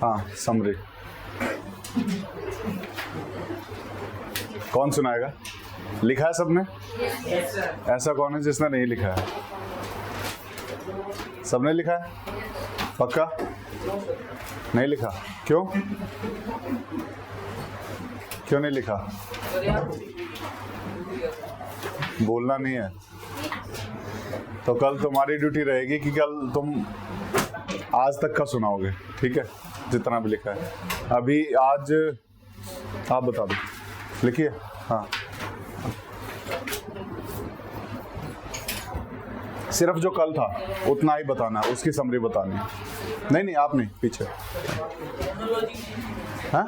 हाँ समरी कौन सुनाएगा? लिखा है सबने? ऐसा कौन है जिसने नहीं लिखा है? सबने लिखा है? पक्का? नहीं लिखा? क्यों? क्यों नहीं लिखा? बोलना नहीं है तो कल तुम्हारी ड्यूटी रहेगी कि कल तुम आज तक का सुनाओगे, ठीक है, जितना भी लिखा है। अभी आज आप बता दो, लिखिए। हाँ सिर्फ जो कल था उतना ही बताना है, उसकी समरी बतानी है। नहीं आप नहीं, पीछे। हाँ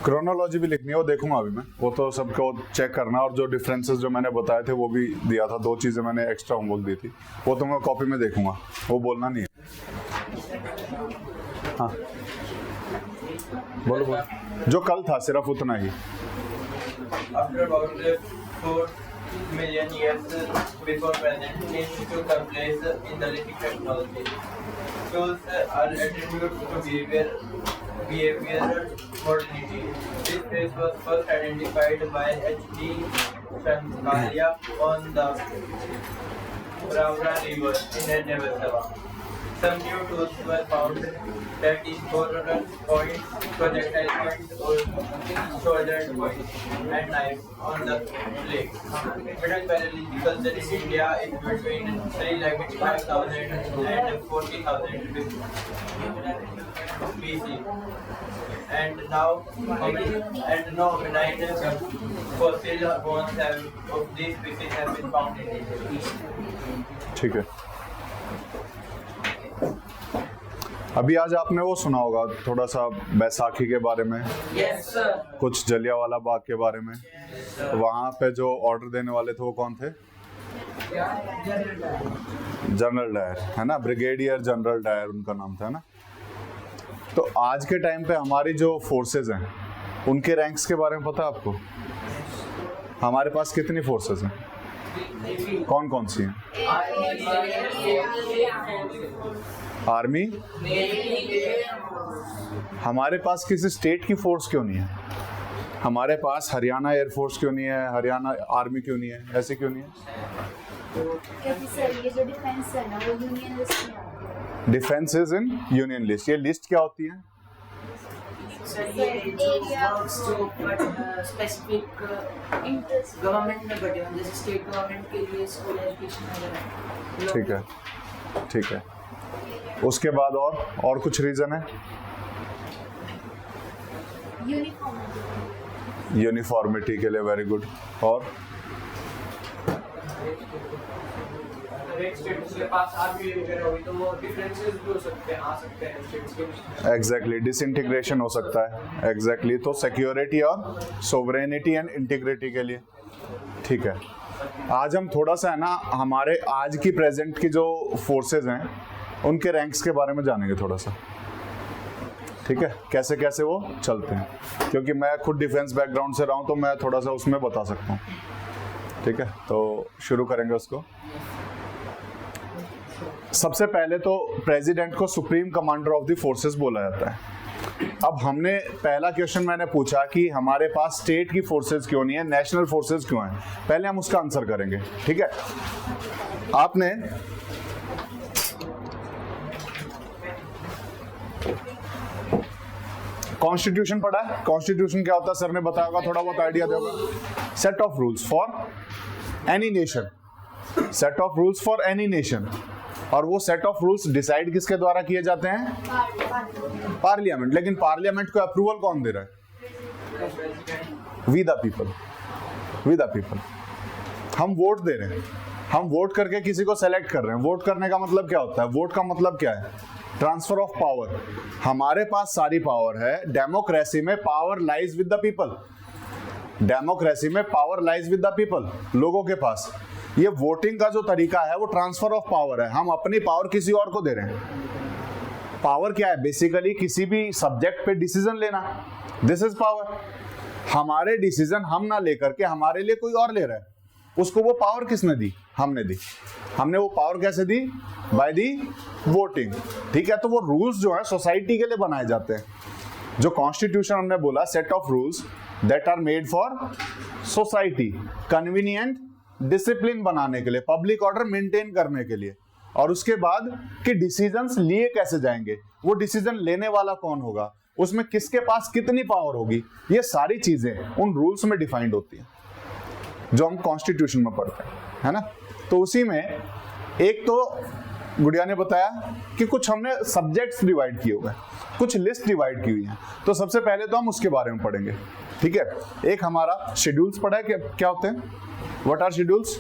क्रोनोलॉजी भी लिखनी है, वो देखूंगा अभी मैं, वो तो सबको चेक करना, और जो डिफरेंसेस जो मैंने बताए थे वो भी दिया था, 2 चीज़ें मैंने एक्स्ट्रा होमवर्क दी थी, वो तो मैं कॉपी में देखूंगा, वो बोलना नहीं है। हाँ बोलो जो कल था सिर्फ उतना ही। After about 4 million years before present, change took place in the living technology. Tools are attributes to behavioral modernity. This phase was first identified by H.D. Shankaria on the Pravra River in Nevada. Some new tools were found, that is borer point, projectile point, or shoulder point, and knife on the lake. Middle Paleolithic culture in India is between 3,5,000 and 40,000 BC. And now hominid fossil bones of these species have been found in India. ठीक है, अभी आज आपने वो सुना होगा थोड़ा सा बैसाखी के बारे में, Yes, sir. कुछ जलियांवाला बाग के बारे में। वहाँ पे जो ऑर्डर देने वाले थे वो कौन थे? जनरल डायर, है ना, ब्रिगेडियर जनरल डायर उनका नाम था ना। तो आज के टाइम पे हमारी जो फोर्सेज हैं उनके रैंक्स के बारे में पता है आपको? हमारे पास कितनी फोर्सेज हैं, कौन कौन सी हैं? आर्मी। हमारे पास किसी स्टेट की फोर्स क्यों नहीं है? हमारे पास हरियाणा एयरफोर्स क्यों नहीं है, हरियाणा आर्मी क्यों नहीं है, ऐसे क्यों नहीं है? क्योंकि सर ये जो डिफेंस है ना वो यूनियन लिस्ट में आता है। Defence is in union list. ये लिस्ट क्या होती है? स्पेसिफिक गवर्नमेंट में बटे हों, जैसे स्टेट गवर्नमेंट के लिए स्कूल एजुकेशन वगैरह। ठीक है, ठीक है। उसके बाद और कुछ रीजन है? यूनिफॉर्मिटी के लिए, वेरी गुड। और एक स्टेट्स के पास आर्मी वगैरह हुई तो वो डिफरेंसेस भी हो सकते हैं, आ सकते हैं स्टेट्स के बीच। एग्जैक्टली, डिसइंटीग्रेशन हो सकता है। एग्जैक्टली, तो सिक्योरिटी और सोवरेनिटी एंड इंटीग्रिटी के लिए। ठीक है, आज हम थोड़ा सा है ना हमारे आज की प्रेजेंट की जो फोर्सेज हैं उनके रैंक्स के बारे में जानेंगे थोड़ा सा, ठीक है, कैसे कैसे वो चलते हैं, क्योंकि मैं खुद डिफेंस बैकग्राउंड से रहा हूँ तो मैं थोड़ा सा उसमें बता सकता हूँ। ठीक है, तो शुरू करेंगे उसको। सबसे पहले तो प्रेसिडेंट को supreme commander of the forces बोला जाता है। अब हमने पहला क्वेश्चन मैंने पूछा कि हमारे पास स्टेट की फोर्सेस क्यों नहीं है, नेशनल फोर्सेस क्यों हैं, पहले हम उसका आंसर करेंगे। ठीक है, आपने कॉन्स्टिट्यूशन पढ़ा है? कॉन्स्टिट्यूशन क्या होता है सर ने बताया होगा, थोड़ा बहुत आइडिया दोगे? Set of rules for any nation, set of rules for any nation. और वो सेट ऑफ रूल्स डिसाइड किसके द्वारा किए जाते हैं? पार्लियामेंट। लेकिन पार्लियामेंट को अप्रूवल कौन दे रहा है? We the people, we the people. हम वोट दे रहे हैं, हम वोट करके किसी को सेलेक्ट कर रहे हैं। वोट करने का मतलब क्या होता है? वोट का मतलब क्या है? Transfer of power. हमारे पास सारी पावर है। डेमोक्रेसी में power lies with the people, democracy में power lies with the people, लोगों के पास। ये वोटिंग का जो तरीका है वो ट्रांसफर ऑफ पावर है। हम अपनी पावर किसी और को दे रहे हैं। पावर क्या है? बेसिकली किसी भी सब्जेक्ट पे डिसीजन लेना, दिस इज पावर। हमारे डिसीजन हम ना लेकर के हमारे लिए कोई और ले रहा है, उसको वो पावर किसने दी? हमने दी। हमने वो पावर कैसे दी? By the voting. ठीक है, तो वो रूल्स जो है सोसाइटी के लिए बनाए जाते हैं। जो कॉन्स्टिट्यूशन हमने बोला, set of rules that are made for society, convenient discipline बनाने के लिए, पब्लिक ऑर्डर मेंटेन करने के लिए। और उसके बाद कि डिसीजंस लिए कैसे जाएंगे, वो डिसीजन लेने वाला कौन होगा, उसमें किसके पास कितनी पावर होगी, ये सारी चीजें उन रूल्स में डिफाइंड होती हैं जो हम कॉन्स्टिट्यूशन में पढ़ते हैं, है ना। तो उसी में एक तो गुड़िया ने बताया कि कुछ हमने सब्जेक्ट्स डिवाइड किए हुए हैं, कुछ लिस्ट डिवाइड की हुई है। तो सबसे पहले तो हम उसके बारे में पढ़ेंगे। ठीक है, एक हमारा शेड्यूल्स पढ़ा है, क्या होते हैं, व्हाट आर शेड्यूल्स,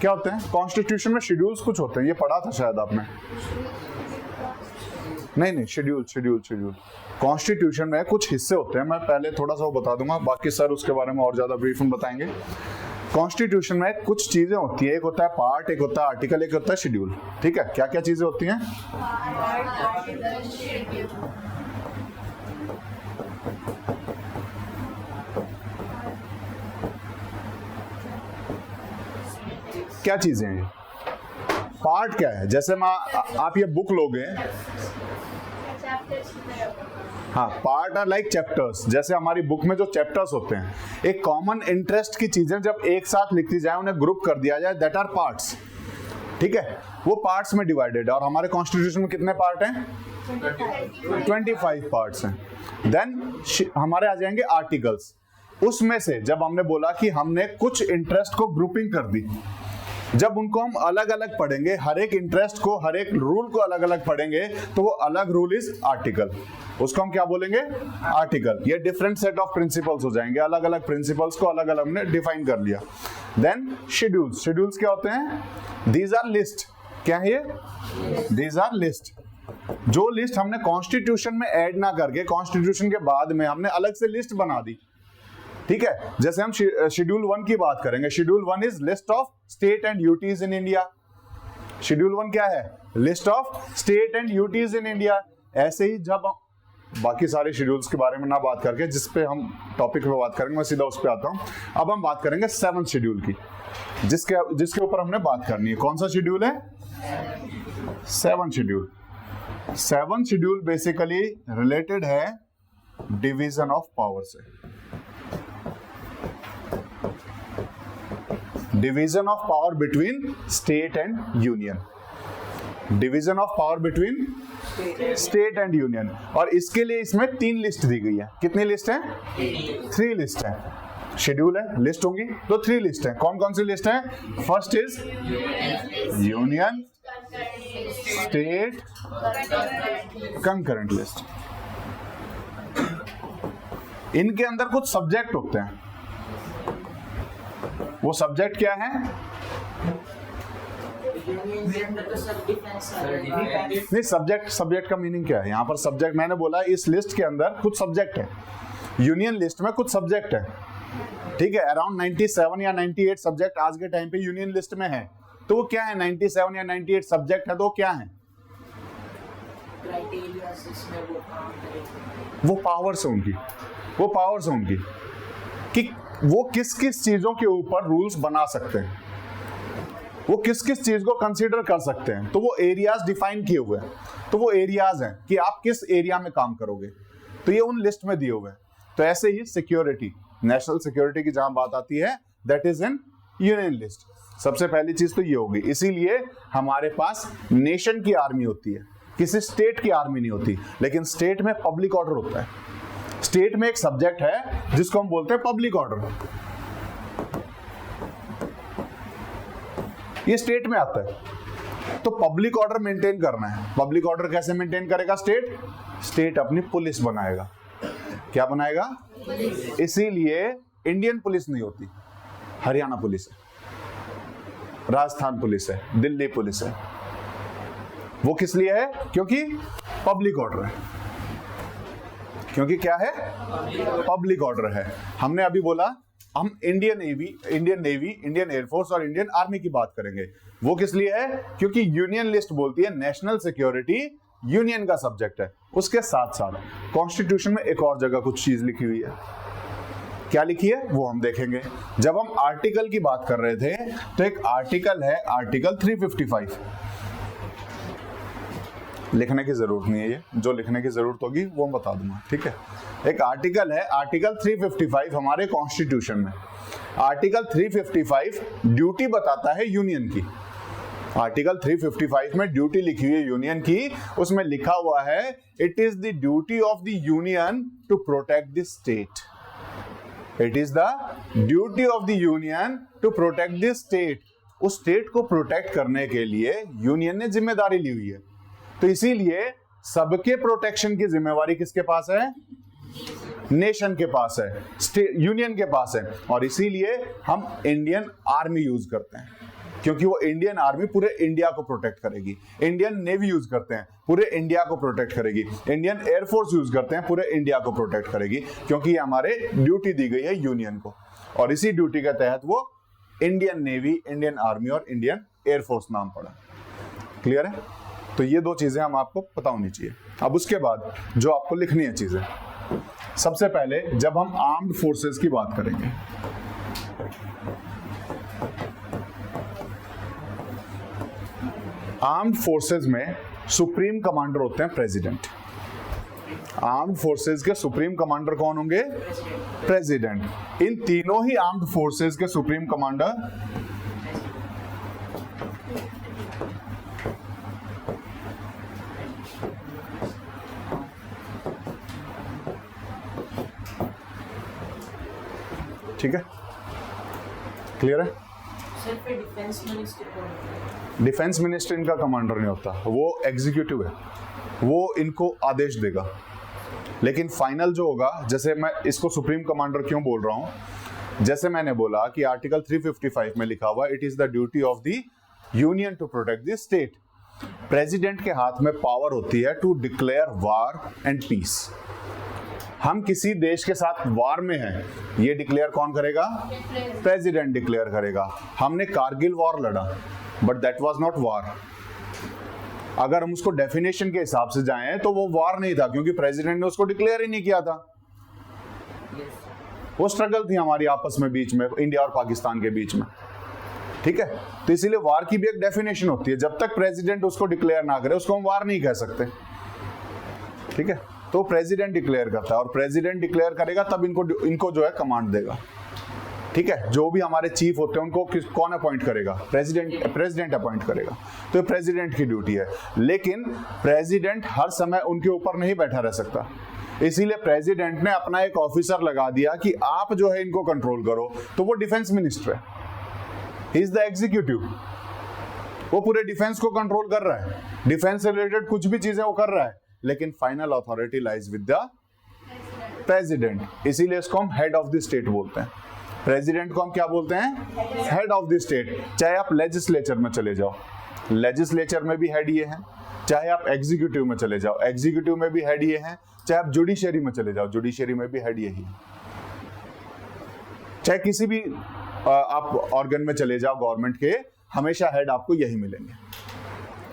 क्या होते हैं। कॉन्स्टिट्यूशन में शेड्यूल्स कुछ होते हैं, ये पढ़ा था शायद आपने। नहीं, शेड्यूल कॉन्स्टिट्यूशन में कुछ हिस्से होते हैं, मैं पहले थोड़ा सा वो बता दूंगा, बाकी सर उसके बारे में और ज्यादा ब्रीफ में बताएंगे। कॉन्स्टिट्यूशन में कुछ चीजें होती है, एक होता है पार्ट, एक होता है आर्टिकल, एक होता है शेड्यूल। ठीक है, क्या क्या चीजें होती हैं? क्या चीजें हैं? पार्ट क्या है? जैसे आप ये बुक लोगे, हाँ, पार्ट आर लाइक चैप्टर्स। जैसे हमारी बुक में जो चैप्टर्स होते हैं, एक कॉमन इंटरेस्ट की चीजें जब एक साथ लिखी जाए, उन्हें ग्रुप कर दिया जाए, दैट आर पार्ट्स। ठीक है, वो पार्ट्स में डिवाइडेड है। और हमारे कॉन्स्टिट्यूशन में कितने पार्ट हैं? 25 पार्ट्स हैं। देन हमारे आ जाएंगे आर्टिकल्स। उसमें से जब हमने बोला कि हमने कुछ इंटरेस्ट को ग्रुपिंग कर दी, जब उनको हम अलग अलग पढ़ेंगे, हर एक इंटरेस्ट को, हर एक रूल को अलग अलग पढ़ेंगे, तो वो अलग रूल इज आर्टिकल। उसको हम क्या बोलेंगे? आर्टिकल। ये डिफरेंट सेट ऑफ प्रिंसिपल्स हो जाएंगे, अलग अलग प्रिंसिपल्स को अलग अलग हमने डिफाइन कर लिया। Then schedules. शेड्यूल्स क्या होते हैं? These are list. क्या है ये? These are list. जो लिस्ट हमने कॉन्स्टिट्यूशन में ऐड ना करके कॉन्स्टिट्यूशन के बाद में हमने अलग से लिस्ट बना दी। ठीक है, जैसे हम शेड्यूल 1 की बात करेंगे। Schedule 1 is list of state and UTs in India. Schedule 1 क्या है? List of state and UTs in India. ऐसे ही जब हम बाकी सारे शेड्यूल्स के बारे में ना बात करके, जिस पे हम टॉपिक पे बात करेंगे, मैं सीधा उस पे आता हूं। अब हम बात करेंगे 7th शेड्यूल की, जिसके ऊपर हमने बात करनी है। कौन सा शेड्यूल है? 7th schedule. 7th schedule basically related है डिवीजन ऑफ पावर से। Division of power between state and union. Division of power between state and union. और इसके लिए इसमें 3 लिस्ट दी गई है। कितनी लिस्ट है? 3 लिस्ट है। शेड्यूल है, लिस्ट होंगी, तो 3 लिस्ट है। कौन कौन सी लिस्ट है? First is union, state, concurrent list. इनके अंदर कुछ सब्जेक्ट होते हैं। वो सब्जेक्ट क्या है? नहीं, सब्जेक्ट का मीनिंग क्या है यहाँ पर? सब्जेक्ट मैंने बोला इस लिस्ट के अंदर कुछ सब्जेक्ट है। यूनियन लिस्ट में कुछ सब्जेक्ट है। ठीक है, अराउंड 97 या 98 सब्जेक्ट आज के टाइम पे यूनियन लिस्ट में है। तो वो क्या है? 97 या 98 सब्जेक्ट है, तो वो क्या है? वो पावर्स है उनकी कि वो किस किस चीजों के ऊपर रूल्स बना सकते हैं, वो किस किस चीज को कंसीडर कर सकते हैं। तो वो एरियाज डिफाइन किए हुए हैं। तो वो एरियाज हैं कि आप किस एरिया में काम करोगे, तो ये उन लिस्ट में दिए हुए हैं। तो ऐसे ही सिक्योरिटी, नेशनल सिक्योरिटी की जहां बात आती है, that is in union list. सबसे पहली चीज तो ये होगी। इसीलिए हमारे पास नेशन की आर्मी होती है, किसी स्टेट की आर्मी नहीं होती। लेकिन स्टेट में पब्लिक ऑर्डर होता है। स्टेट में एक सब्जेक्ट है जिसको हम बोलते हैं पब्लिक ऑर्डर। ये स्टेट में आता है। तो पब्लिक ऑर्डर मेंटेन करना है। पब्लिक ऑर्डर कैसे मेंटेन करेगा स्टेट? स्टेट अपनी पुलिस बनाएगा। क्या बनाएगा? इसीलिए इंडियन पुलिस नहीं होती, हरियाणा पुलिस है, राजस्थान पुलिस है, दिल्ली पुलिस है। वो किस लिए है? क्योंकि पब्लिक ऑर्डर है। क्योंकि क्या है? पब्लिक ऑर्डर है। हमने अभी बोला हम इंडियन नेवी, इंडियन एयरफोर्स और इंडियन आर्मी की बात करेंगे। वो किस लिए है? क्योंकि यूनियन लिस्ट बोलती है नेशनल सिक्योरिटी यूनियन का सब्जेक्ट है। उसके साथ साथ कॉन्स्टिट्यूशन में एक और जगह कुछ चीज लिखी हुई है। क्या लिखी है वो हम देखेंगे। जब हम आर्टिकल की बात कर रहे थे तो एक आर्टिकल है आर्टिकल 355, लिखने की जरूरत नहीं है, ये जो लिखने की जरूरत होगी वो मैं बता दूंगा, ठीक है। एक आर्टिकल है आर्टिकल 355 हमारे कॉन्स्टिट्यूशन में। आर्टिकल 355 ड्यूटी बताता है यूनियन की। आर्टिकल 355 में ड्यूटी लिखी हुई है यूनियन की, उसमें लिखा हुआ है it is the duty of the union to protect the state. It is the duty of the union to protect the state. उस स्टेट को प्रोटेक्ट करने के लिए यूनियन ने जिम्मेदारी ली हुई है, तो इसीलिए सबके प्रोटेक्शन की जिम्मेवारी किसके पास है? नेशन के पास है, यूनियन के पास है। और इसीलिए हम इंडियन आर्मी यूज करते हैं, क्योंकि वो इंडियन आर्मी पूरे इंडिया को प्रोटेक्ट करेगी। इंडियन नेवी यूज करते हैं, पूरे इंडिया को प्रोटेक्ट करेगी। इंडियन एयरफोर्स यूज करते हैं, पूरे इंडिया को प्रोटेक्ट करेगी, क्योंकि ये हमारे ड्यूटी दी गई है यूनियन को। और इसी ड्यूटी के तहत वो इंडियन नेवी, इंडियन आर्मी और इंडियन एयरफोर्स नाम पड़ा। क्लियर है? तो ये दो चीजें हम आपको पता होनी चाहिए। अब उसके बाद जो आपको लिखनी है चीजें, सबसे पहले जब हम आर्म्ड फोर्सेस की बात करेंगे, आर्म्ड फोर्सेस में सुप्रीम कमांडर होते हैं प्रेसिडेंट। आर्म्ड फोर्सेस के सुप्रीम कमांडर कौन होंगे? प्रेसिडेंट। इन तीनों ही आर्म्ड फोर्सेस के सुप्रीम कमांडर ठीक है, क्लियर है? सिर्फ डिफेंस मिनिस्टर, डिफेंस मिनिस्टर इनका कमांडर नहीं होता, वो एग्जीक्यूटिव है, वो इनको आदेश देगा। लेकिन फाइनल जो होगा, जैसे मैं इसको सुप्रीम कमांडर क्यों बोल रहा हूं, जैसे मैंने बोला कि आर्टिकल 355 में लिखा हुआ it is the duty of the union to protect the state. President के हाथ में पावर होती है to declare war and peace. हम किसी देश के साथ वार में हैं, ये डिक्लेयर कौन करेगा? प्रेसिडेंट डिक्लेयर करेगा। हमने कारगिल वॉर लड़ा, बट दैट वाज नॉट वार। अगर हम उसको डेफिनेशन के हिसाब से जाएं तो वो वार नहीं था, क्योंकि प्रेसिडेंट ने उसको डिक्लेयर ही नहीं किया था। वो स्ट्रगल थी हमारी आपस में, बीच में, इंडिया और पाकिस्तान के बीच में, ठीक है। तो इसीलिए वार की भी एक डेफिनेशन होती है, जब तक प्रेसिडेंट उसको डिक्लेयर ना करे उसको हम वार नहीं कह सकते, ठीक है। तो प्रेसिडेंट डिक्लेयर करता है, और प्रेसिडेंट डिक्लेयर करेगा तब इनको जो है कमांड देगा, ठीक है। जो भी हमारे चीफ होते हैं उनको कौन अपॉइंट करेगा? प्रेसिडेंट अपॉइंट करेगा। तो प्रेसिडेंट की ड्यूटी है। लेकिन प्रेसिडेंट हर समय उनके ऊपर नहीं बैठा रह सकता, इसीलिए प्रेसिडेंट ने अपना एक ऑफिसर लगा दिया कि आप जो है इनको कंट्रोल करो, तो वो डिफेंस मिनिस्टर है, ही इज द एग्जीक्यूटिव। वो पूरे डिफेंस को कंट्रोल कर रहा है, डिफेंस से रिलेटेड कुछ भी चीजें वो कर रहा है, लेकिन final authority lies with the president. इसीलिए इसको हम हेड ऑफ द स्टेट बोलते हैं। प्रेसिडेंट को हम क्या बोलते हैं? Head of the state. चाहे आप लेजिस्लेचर में चले जाओ, लेजिस्लेचर में भी हेड ये हैं। चाहे आप एग्जीक्यूटिव में चले जाओ, एग्जीक्यूटिव में भी हेड ये हैं। चाहे आप जुडिशरी में चले जाओ, जुडिशरी में भी हेड यही है। चाहे किसी भी आप ऑर्गन में चले जाओ गवर्नमेंट के, हमेशा हेड आपको यही मिलेंगे,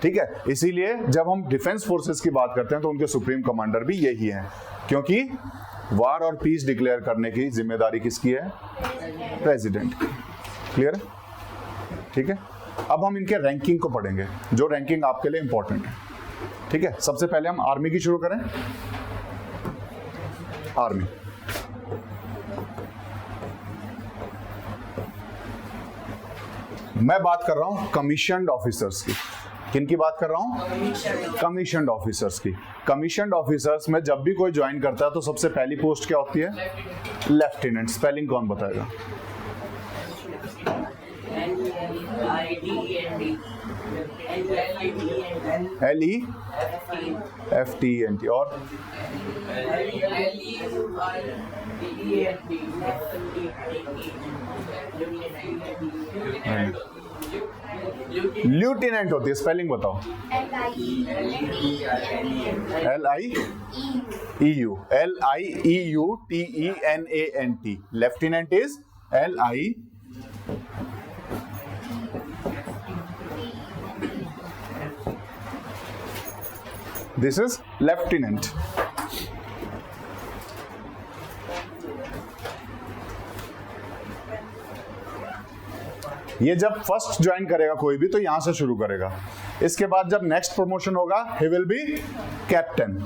ठीक है। इसीलिए जब हम डिफेंस फोर्सेस की बात करते हैं तो उनके सुप्रीम कमांडर भी यही हैं, क्योंकि वार और पीस डिक्लेयर करने की जिम्मेदारी किसकी है? प्रेसिडेंट की। क्लियर है? ठीक है। अब हम इनके रैंकिंग को पढ़ेंगे, जो रैंकिंग आपके लिए इंपॉर्टेंट है, ठीक है। सबसे पहले हम आर्मी की शुरू करें। आर्मी, मैं बात कर रहा हूं कमीशन्ड ऑफिसर्स की। किनकी बात कर रहा हूं? कमीशन्ड ऑफिसर्स की। कमीशन्ड ऑफिसर्स में जब भी कोई ज्वाइन करता है तो सबसे पहली पोस्ट क्या होती है? लेफ्टिनेंट। स्पेलिंग कौन बताएगा? LEFTENT। और ल्यूटिनेंट होती है। स्पेलिंग बताओ। LIEUTENANT। Lieutenant is LI। This is lieutenant. ये जब फर्स्ट ज्वाइन करेगा कोई भी तो यहां से शुरू करेगा, इसके बाद जब नेक्स्ट प्रमोशन होगा ही विल बी कैप्टन।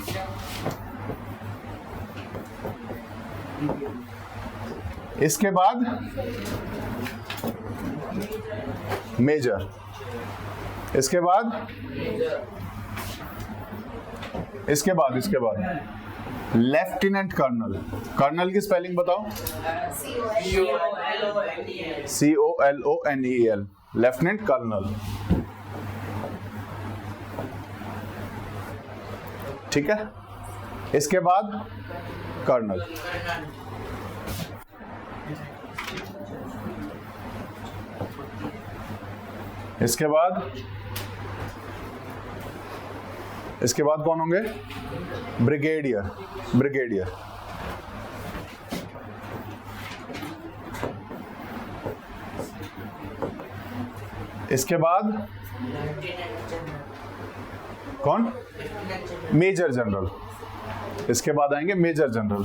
इसके बाद मेजर, इसके बाद लेफ्टिनेंट कर्नल। कर्नल की स्पेलिंग बताओ। COLONEL, lieutenant colonel. ठीक है, इसके बाद कर्नल। इसके बाद कौन होंगे? ब्रिगेडियर। इसके बाद कौन? Major general. इसके बाद आएंगे मेजर जनरल।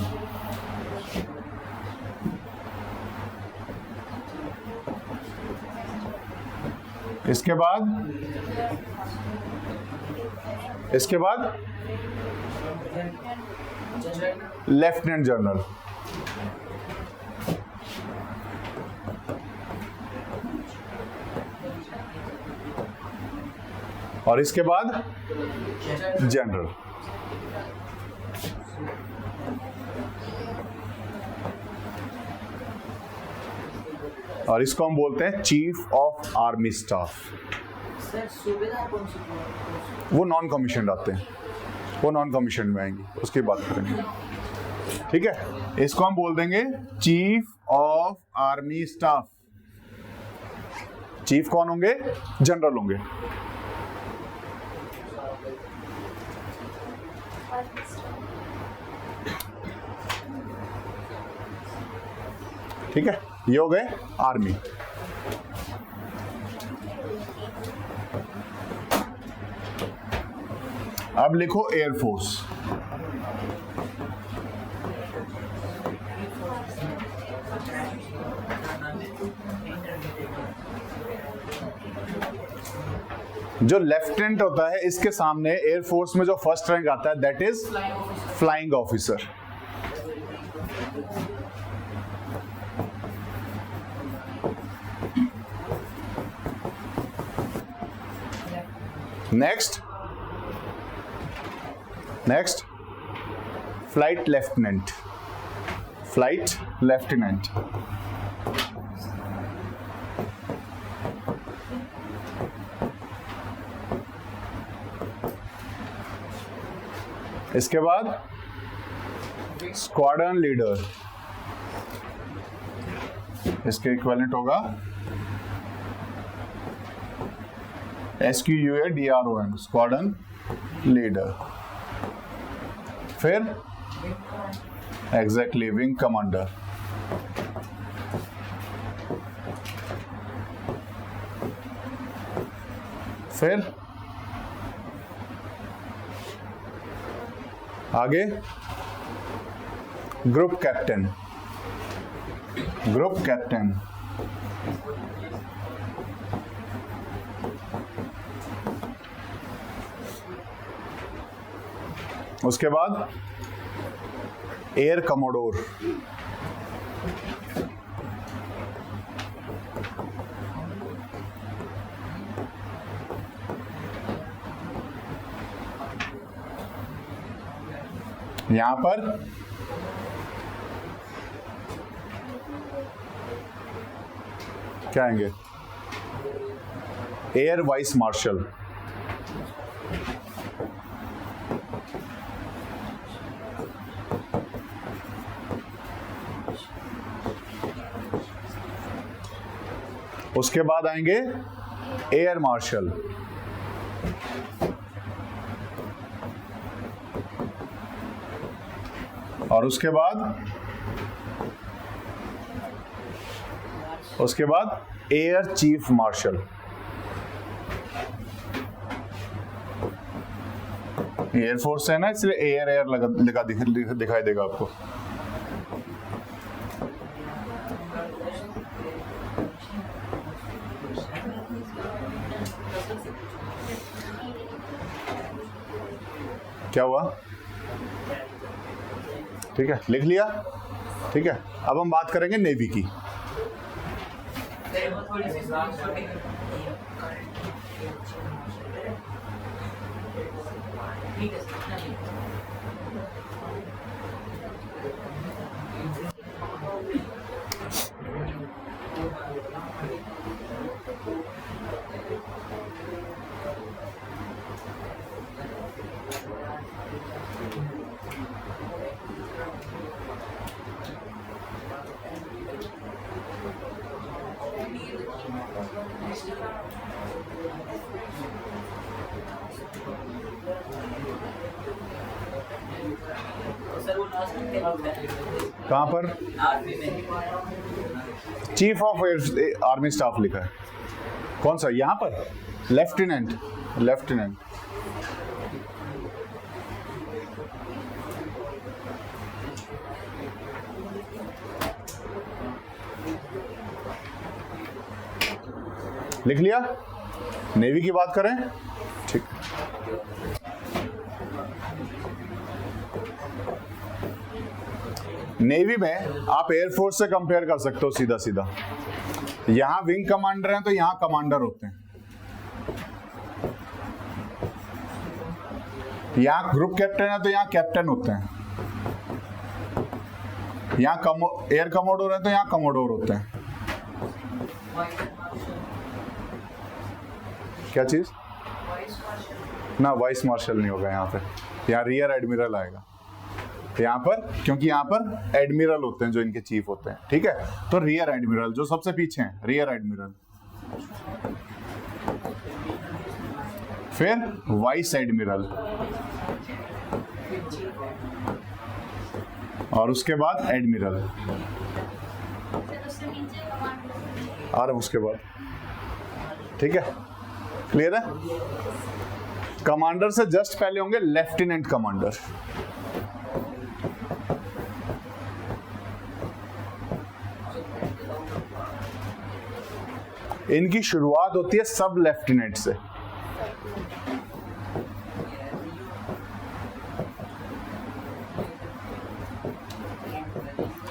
इसके बाद लेफ्टिनेंट जनरल। और इसके बाद जनरल। और इसको हम बोलते हैं chief of army staff. Sir सूबेदार कौन सी? वो नॉन कमीशन आते हैं, वो नॉन कमीशन में आएंगे, उसकी बात करेंगे। ठीक है, इसको हम बोल देंगे chief of army staff. Chief कौन होंगे? जनरल होंगे। ठीक है, ये हो गए आर्मी। अब लिखो एयरफोर्स। जो लेफ्टिनेंट होता है इसके सामने एयरफोर्स में जो फर्स्ट रैंक आता है that is flying officer. Next flight lieutenant. इसके बाद स्क्वाड्रन लीडर, इसके इक्विवेलेंट होगा SQUADRON, स्क्वाड्रन लीडर। फिर एग्जैक्टली विंग कमांडर। फिर आगे ग्रुप कैप्टन। उसके बाद एयर कमोडोर। यहां पर क्या आएंगे? Air vice marshal. उसके बाद आएंगे एयर मार्शल। और उसके बाद एयर चीफ मार्शल। एयरफोर्स है ना, इसलिए एयर लगा दिखाई देगा आपको। क्या हुआ? ठीक है, लिख लिया। ठीक है, अब हम बात करेंगे नेवी की। सर वो लास्ट में क्या होता है? कहाँ पर? आर्मी में। चीफ ऑफ आर्मी स्टाफ लिखा है। कौन सा? यहाँ पर लेफ्टिनेंट। लेफ्टिनेंट लिख लिया। नेवी की बात करें, ठीक। नेवी में आप एयरफोर्स से कंपेयर कर सकते हो सीधा सीधा। यहां विंग कमांडर हैं तो यहां कमांडर होते हैं। यहां ग्रुप कैप्टन है तो यहां कैप्टन होते हैं। यहां एयर कमोडोर है तो यहां कमोडोर होते हैं। क्या चीज? ना, वाइस मार्शल नहीं होगा यहाँ पे। यहाँ रियर एडमिरल आएगा यहाँ पर, क्योंकि यहाँ पर एडमिरल होते हैं जो इनके चीफ होते हैं। ठीक है, तो रियर एडमिरल जो सबसे पीछे हैं, रियर एडमिरल। फिर वाइस एडमिरल, और उसके बाद एडमिरल, और उसके बाद। ठीक है, क्लियर है? कमांडर से जस्ट पहले होंगे लेफ्टिनेंट कमांडर। इनकी शुरुआत होती है सब लेफ्टिनेंट से।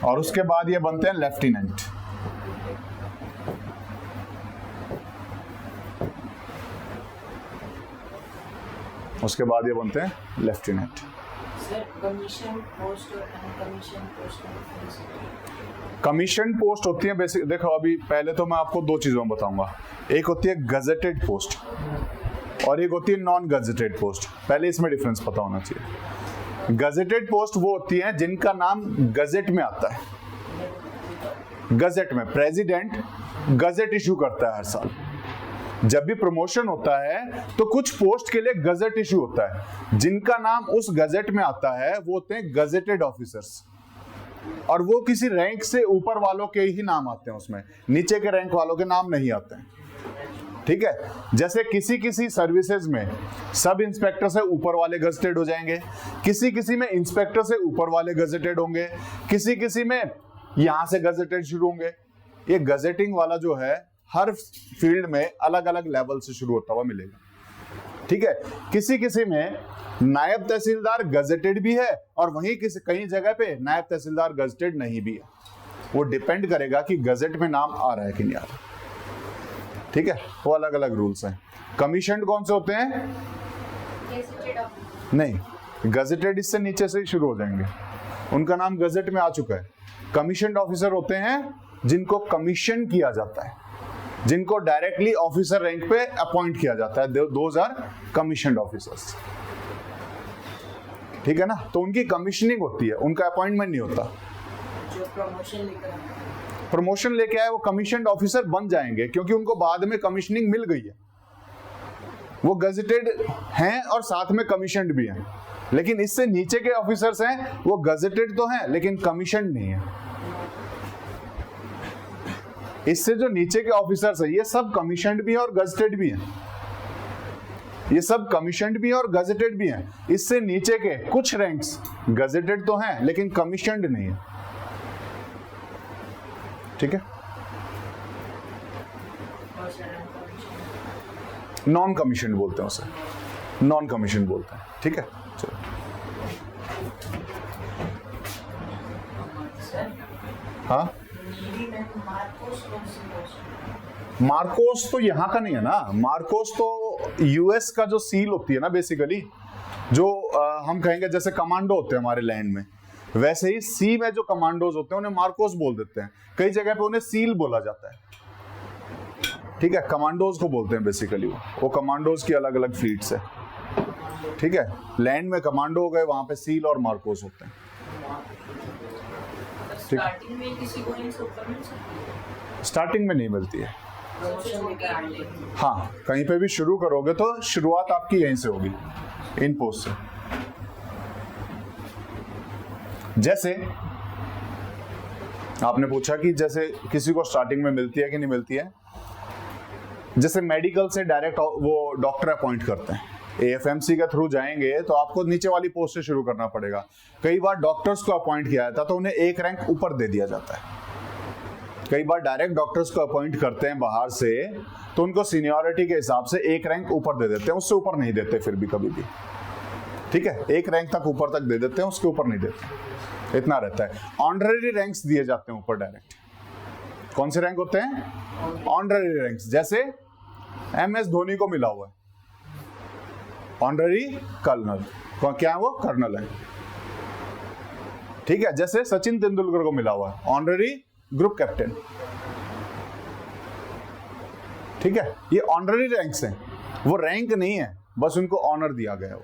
और उसके बाद ये बनते हैं लेफ्टिनेंट। उसके बाद ये बनते हैं लेफ्टिनेंट। सर कमीशन पोस्ट और अनकमीशन पोस्ट का डिफरेंस? कमीशन पोस्ट होती है बेसिक। देखो, अभी पहले तो मैं आपको दो चीजों में बताऊंगा। एक होती है गजेटेड पोस्ट और एक होती है नॉन गजेटेड पोस्ट। पहले इसमें डिफरेंस पता होना चाहिए। गजेटेड पोस्ट वो होती हैं जिनका नाम गजेट में आता है। गजेट में प्रेसिडेंट गजेट इशू करता है हर साल। जब भी प्रमोशन होता है तो कुछ पोस्ट के लिए गजेट इशू होता है। जिनका नाम उस गजेट में आता है वो होते हैं गजेटेड ऑफिसर्स, और वो किसी रैंक से ऊपर वालों के ही नाम आते हैं उसमें, नीचे के रैंक वालों के नाम नहीं आते हैं। ठीक है, जैसे किसी किसी सर्विसेज में सब इंस्पेक्टर से ऊपर वाले गजेटेड हो जाएंगे, किसी किसी में इंस्पेक्टर से ऊपर वाले गजेटेड होंगे, किसी किसी में यहां से गजेटेड शुरू होंगे। ये गजेटिंग वाला जो है हर फील्ड में अलग अलग लेवल से शुरू होता हुआ मिलेगा। ठीक है, किसी किसी में नायब तहसीलदार गजेटेड भी है और वहीं किसी कई जगह पे नायब तहसीलदार गजेटेड नहीं भी है। वो डिपेंड करेगा कि गजेट में नाम आ रहा है कि नहीं आ रहा। ठीक है, वो अलग अलग रूल्स हैं। कमीशन कौन से होते हैं? नहीं, गजेटेड इससे नीचे से ही शुरू हो जाएंगे, उनका नाम गजेट में आ चुका है। कमीशन्ड ऑफिसर होते हैं जिनको कमीशन किया जाता है, जिनको डायरेक्टली ऑफिसर रैंक पे अपॉइंट किया जाता है। Those are commissioned officers. ठीक है ना, तो उनकी कमीशनिंग होती है, उनका अपॉइंटमेंट नहीं होता। जो प्रमोशन लेके आए वो कमीशन्ड ऑफिसर बन जाएंगे क्योंकि उनको बाद में कमीशनिंग मिल गई है। वो गजेटेड हैं और साथ में कमीशन्ड भी हैं। लेकिन इससे नीचे के ऑफिसर्स हैं वो गजेटेड तो हैं लेकिन कमीशन्ड नहीं है। इससे जो नीचे के ऑफिसर्स हैं ये सब कमीशन्ड भी हैं और गजेटेड भी हैं। ये सब कमीशन्ड भी हैं और गजेटेड भी हैं। इससे नीचे के कुछ रैंक्स गजेटेड तो हैं लेकिन कमीशन्ड नहीं है। ठीक है, नॉन कमीशन बोलते हैं उसे, नॉन कमीशन बोलते हैं। ठीक है, हाँ, नेवी में मार्कोस कौन सी पोस्ट? मार्कोस तो यहाँ का नहीं है ना। मार्कोस तो यूएस का जो सील होती है ना बेसिकली, जो हम कहेंगे जैसे कमांडो होते हैं हमारे लैंड में, वैसे ही सी में जो कमांडोज होते हैं उन्हें मार्कोस बोल देते हैं। कई जगह पे उन्हें सील बोला जाता है, ठीक है। कमांडोज को बोलते हैं बेसिकली, वो कमांडोज की अलग अलग फ्लीट्स है, ठीक है। लैंड में कमांडो हो गए, वहां पे सील और मार्कोस होते हैं। स्टार्टिंग में किसी को इन ऊपर मिल सकती है? स्टार्टिंग में नहीं मिलती है, सबसे छोटी आंटी। हाँ। कहीं पे भी शुरू करोगे तो शुरुआत आपकी यहीं से होगी, इन पोस्ट से। जैसे आपने पूछा कि जैसे किसी को स्टार्टिंग में मिलती है कि नहीं मिलती है, जैसे मेडिकल से डायरेक्ट वो डॉक्टर अपॉइंट करते हैं, एएफएमसी के थ्रू जाएंगे तो आपको नीचे वाली पोस्ट से शुरू करना पड़ेगा। कई बार डॉक्टर्स को अपॉइंट किया जाता है तो उन्हें एक रैंक ऊपर दे दिया जाता है। कई बार डायरेक्ट डॉक्टर्स को अपॉइंट करते हैं बाहर से तो उनको सीनियरिटी के हिसाब से एक रैंक ऊपर दे देते हैं, उससे ऊपर नहीं देते फिर भी कभी भी, ठीक है। एक रैंक तक ऊपर तक दे देते हैं, उसके ऊपर नहीं देते, इतना रहता है। ऑनररी रैंक्स दिए जाते हैं ऊपर डायरेक्ट। कौन से रैंक होते हैं? Honorary ranks. जैसे एमएस धोनी को मिला हुआ है ऑनररी कर्नल, क्या है वो? कर्नल है, ठीक है। जैसे सचिन तेंदुलकर को मिला हुआ है ऑनररी ग्रुप कैप्टन, ठीक है। ये ऑनररी रैंक्स हैं, वो रैंक नहीं है, बस उनको ऑनर दिया गया है,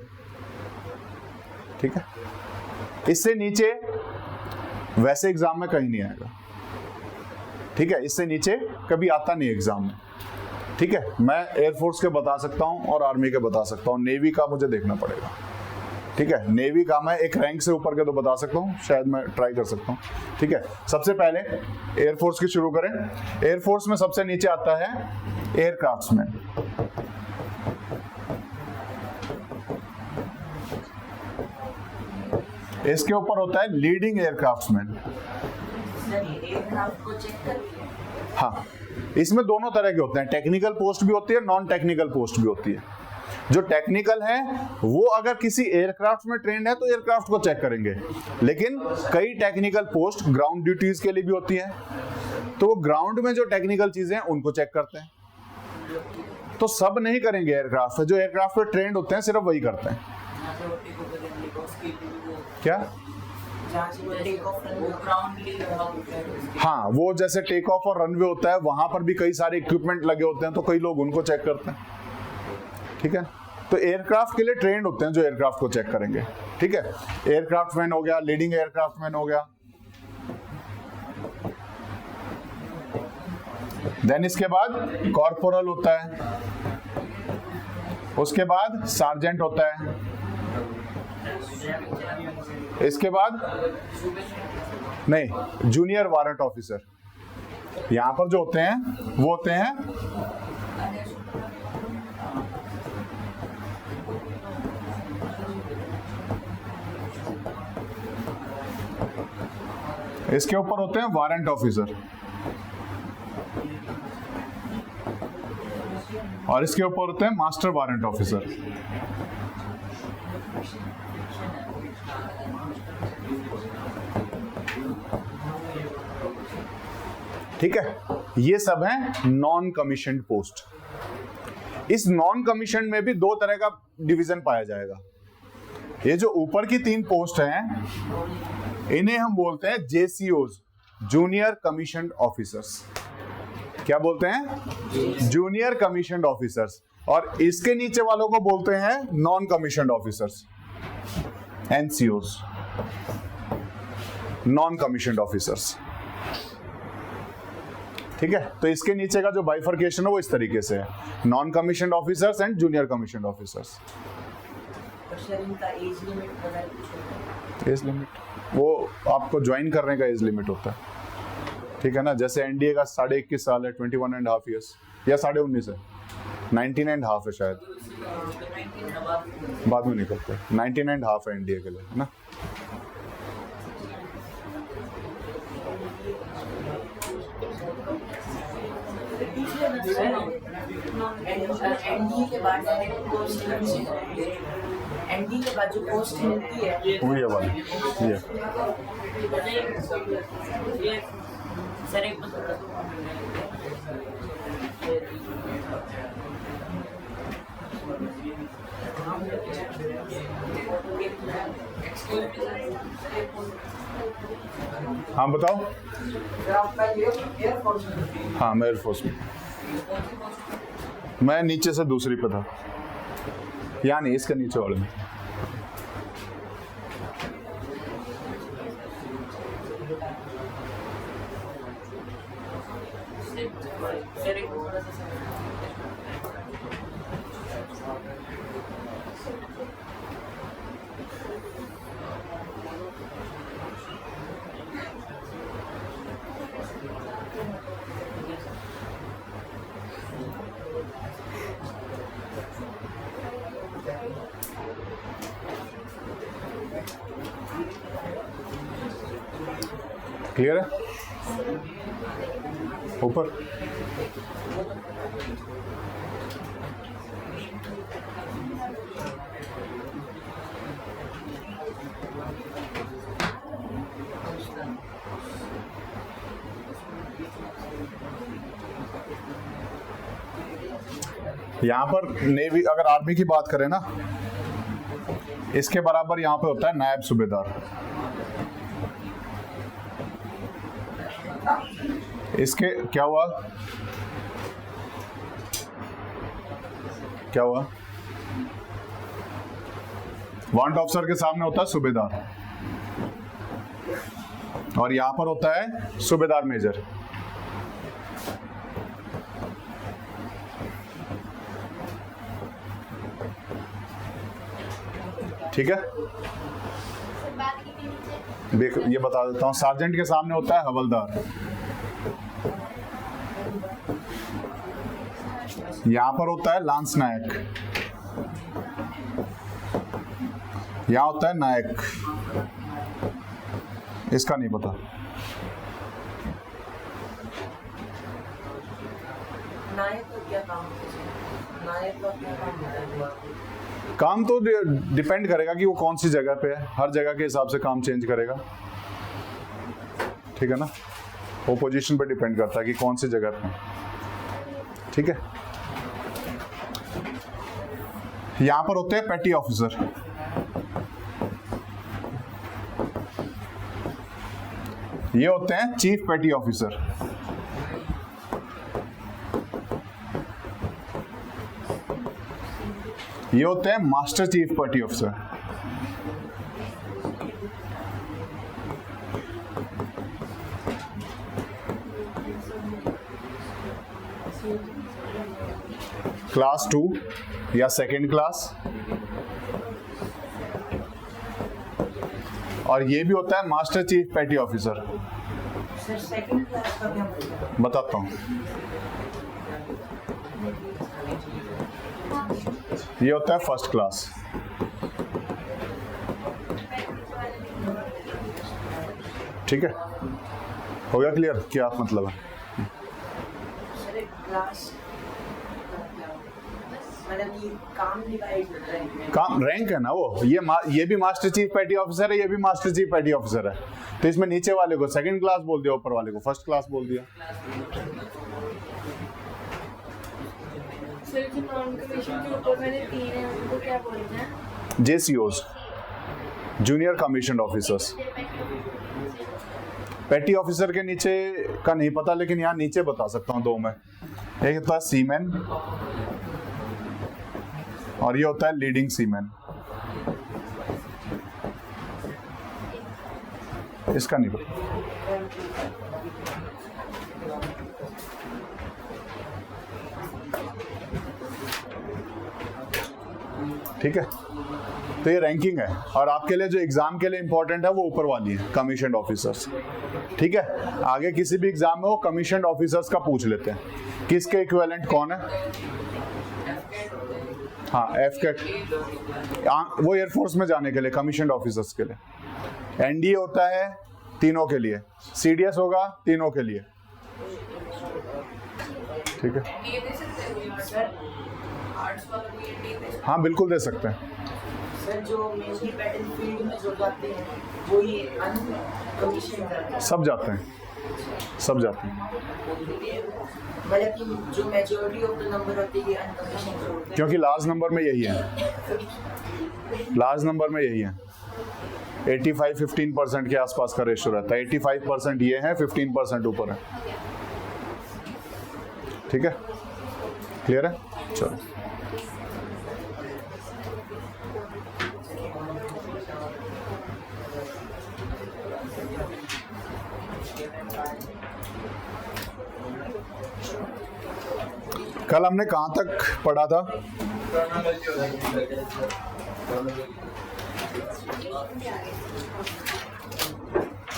ठीक है। इससे नीचे वैसे एग्जाम में कहीं नहीं आएगा, ठीक है। इससे नीचे कभी आता नहीं एग्जाम में, ठीक है। मैं एयरफोर्स के बता सकता हूं और आर्मी के बता सकता हूं, नेवी का मुझे देखना पड़ेगा, ठीक है। नेवी का मैं एक रैंक से ऊपर के तो बता सकता हूं, शायद मैं ट्राई कर सकता हूं, ठीक है। सबसे पहले एयरफोर्स की शुरू करें। एयरफोर्स में सबसे नीचे आता है एयरक्राफ्ट्समैन, इसके ऊपर होता है लीडिंग एयरक्राफ्ट्समैन। एयरक्राफ्ट को चेक करके, हाँ, इसमें दोनों तरह के होते हैं, टेक्निकल पोस्ट भी होती है, नॉन टेक्निकल पोस्ट भी होती है। जो टेक्निकल है वो अगर किसी एयरक्राफ्ट में ट्रेंड है तो एयरक्राफ्ट को चेक करेंगे, लेकिन कई टेक्निकल पोस्ट ग्राउंड ड्यूटीज के लिए भी होती है, तो वो ग्राउंड में जो टेक्निकल चीजें हैं उनको चेक करते हैं। तो सब नहीं करेंगे एयरक्राफ्ट, जो एयरक्राफ्ट पे ट्रेंड होते हैं सिर्फ वही करते हैं। क्या? हाँ, वो जैसे टेक ऑफ और रनवे होता है, वहां पर भी कई सारे इक्विपमेंट लगे होते हैं, तो कई लोग उनको चेक करते हैं, ठीक है। तो एयरक्राफ्ट के लिए ट्रेंड होते हैं जो एयरक्राफ्ट को चेक करेंगे, ठीक है। एयरक्राफ्टमैन हो गया, लीडिंग एयरक्राफ्टमैन हो गया। देन इसके बाद कॉर्पोरल होता है, उसके बाद सार्जेंट होता है, इसके बाद नहीं, जूनियर वारंट ऑफिसर। यहां पर जो होते हैं वो होते हैं इसके ऊपर होते हैं वारंट ऑफिसर, और इसके ऊपर होते हैं मास्टर वारंट ऑफिसर। ठीक है, ये सब है नॉन कमीशन्ड पोस्ट। इस नॉन कमीशन्ड में भी दो तरह का डिवीजन पाया जाएगा। ये जो ऊपर की 3 पोस्ट हैं इन्हें हम बोलते हैं जेसीओज, जूनियर कमीशन्ड ऑफिसर्स। क्या बोलते हैं? Junior commissioned officers. और इसके नीचे वालों को बोलते हैं non commissioned officers, NCOs, non commissioned officers. ठीक है, तो इसके नीचे का जो बाइफर्केशन है वो इस तरीके से है, non commissioned officers and junior commissioned officers. Age limit वो आपको ज्वाइन करने का एज लिमिट होता है, ठीक है ना। जैसे एनडीए का 21.5 साल है, 21.5 ईयर्स, या 19.5 है, 19.5 है शायद, बाद में निकलते हैं। 19.5 है एनडीए के लिए, है ना। एनडीए के बाद डायरेक्ट कोर्स एनडी के बाद जो पोस्ट मिलती है वो ये वाली ये सर एक हाँ बताओ। हाँ मैं एयरफोर्स में, मैं नीचे से दूसरी पे था, यहाँ नहीं इसके नीचे वाले में। क्लियर है? ऊपर यहाँ पर नेवी, अगर आर्मी की बात करें ना, इसके बराबर यहाँ पे होता है नायब सूबेदार। इसके क्या हुआ, क्या हुआ? वारंट ऑफिसर के सामने होता है सूबेदार, और यहां पर होता है सूबेदार मेजर। ठीक है, देखो ये बता देता हूं, सार्जेंट के सामने होता है हवलदार, यहां पर होता है लांस नायक, यहां होता है नायक। इसका नहीं पता। नायक का क्या काम है? नायक का क्या काम है? काम तो डिपेंड करेगा कि वो कौन सी जगह पे है, हर जगह के हिसाब से काम चेंज करेगा। ठीक है ना, वो पोजीशन पे डिपेंड करता है कि कौन सी जगह पे। ठीक है, यहां पर होते हैं पेटी ऑफिसर, ये होते हैं चीफ पेटी ऑफिसर। ये होते हैं मास्टर चीफ पेटी ऑफिसर। क्लास 2 या सेकेंड क्लास, और ये भी होता है मास्टर चीफ पेटी ऑफिसर। सर सेकंड क्लास का क्या मतलब है? बताता हूँ, ये होता है फर्स्ट क्लास। ठीक है, हो गया क्लियर क्या मतलब है? सर एक क्लास मतलब ये काम डिवाइड होता है। काम रैंक है ना वो, ये भी मास्टर चीफ पेटी ऑफिसर है, ये भी मास्टर चीफ पेटी ऑफिसर है, तो इसमें नीचे वाले को सेकंड क्लास बोल दिया, ऊपर वाले को फर्स्ट क्लास बोल दिया। सर जो नॉन कमीशन के ऊपर मैंने 3 है उनको क्या बोलते हैं? JCOs, junior commission officers. पेटी ऑफिसर के नीचे का नहीं पता, लेकिन यहाँ नीचे बता सकता हूँ दो में। एक होता है सीमैन, और ये होता है लीडिंग सीमैन। इसका नहीं पता। ठीक है, तो ये रैंकिंग है, और आपके लिए जो एग्जाम के लिए इंपॉर्टेंट है वो ऊपर वाली है, कमीशन ऑफिसर्स। ठीक है, आगे किसी भी एग्जाम में वो कमीशन ऑफिसर्स का पूछ लेते हैं कि इसके इक्विवेलेंट कौन है। हाँ, एफ कैट वो एयरफोर्स में जाने के लिए, कमीशन ऑफिसर्स के लिए। NDA होता है तीनों के लिए, CDS होगा तीनों के लिए। ठीक है, हाँ बिल्कुल दे सकते हैं। सर जो मेनली पैटर्न फील्ड में जो जाते हैं वो ये अनकमीशन करते हैं। सब जाते हैं, सब जाते हैं, मतलब कि जो मेजॉरिटी ऑफ द नंबर होते हैं ये अनकमीशन होते हैं। क्योंकि लार्ज नंबर में यही है, लार्ज नंबर में यही है। 85-15% के आसपास का रेशियो रहता है। 85% ये है, 15% ऊपर है। ठीक है, क्लियर है? चलो कल हमने कहाँ तक पढ़ा था? Chronology हो जाएगी सर। Chronology।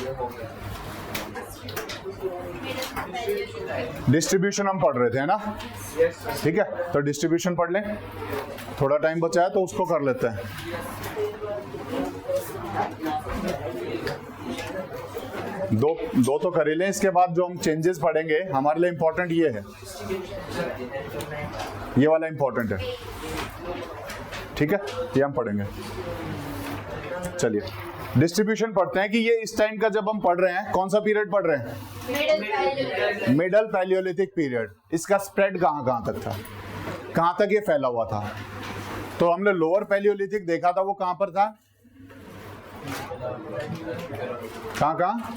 ये हो गया। डिस्ट्रीब्यूशन हम पढ़ रहे थे, है ना? Yes sir। ठीक है, तो डिस्ट्रीब्यूशन पढ़ लें। थोड़ा टाइम बचा है तो उसको कर लेते हैं। दो तो कर ही लें। इसके बाद जो हम चेंजेस पढ़ेंगे हमारे लिए इंपॉर्टेंट ये है, ये वाला इंपॉर्टेंट है। ठीक है, ये हम पढ़ेंगे। चलिए डिस्ट्रीब्यूशन पढ़ते हैं कि ये इस टाइम का जब हम पढ़ रहे हैं, कौन सा पीरियड पढ़ रहे हैं? Middle Palaeolithic period. इसका स्प्रेड कहाँ तक था, कहाँ तक ये फैला हुआ था? तो हमने लोअर पैलियोलिथिक देखा था, वो कहाँ पर था? कहाँ?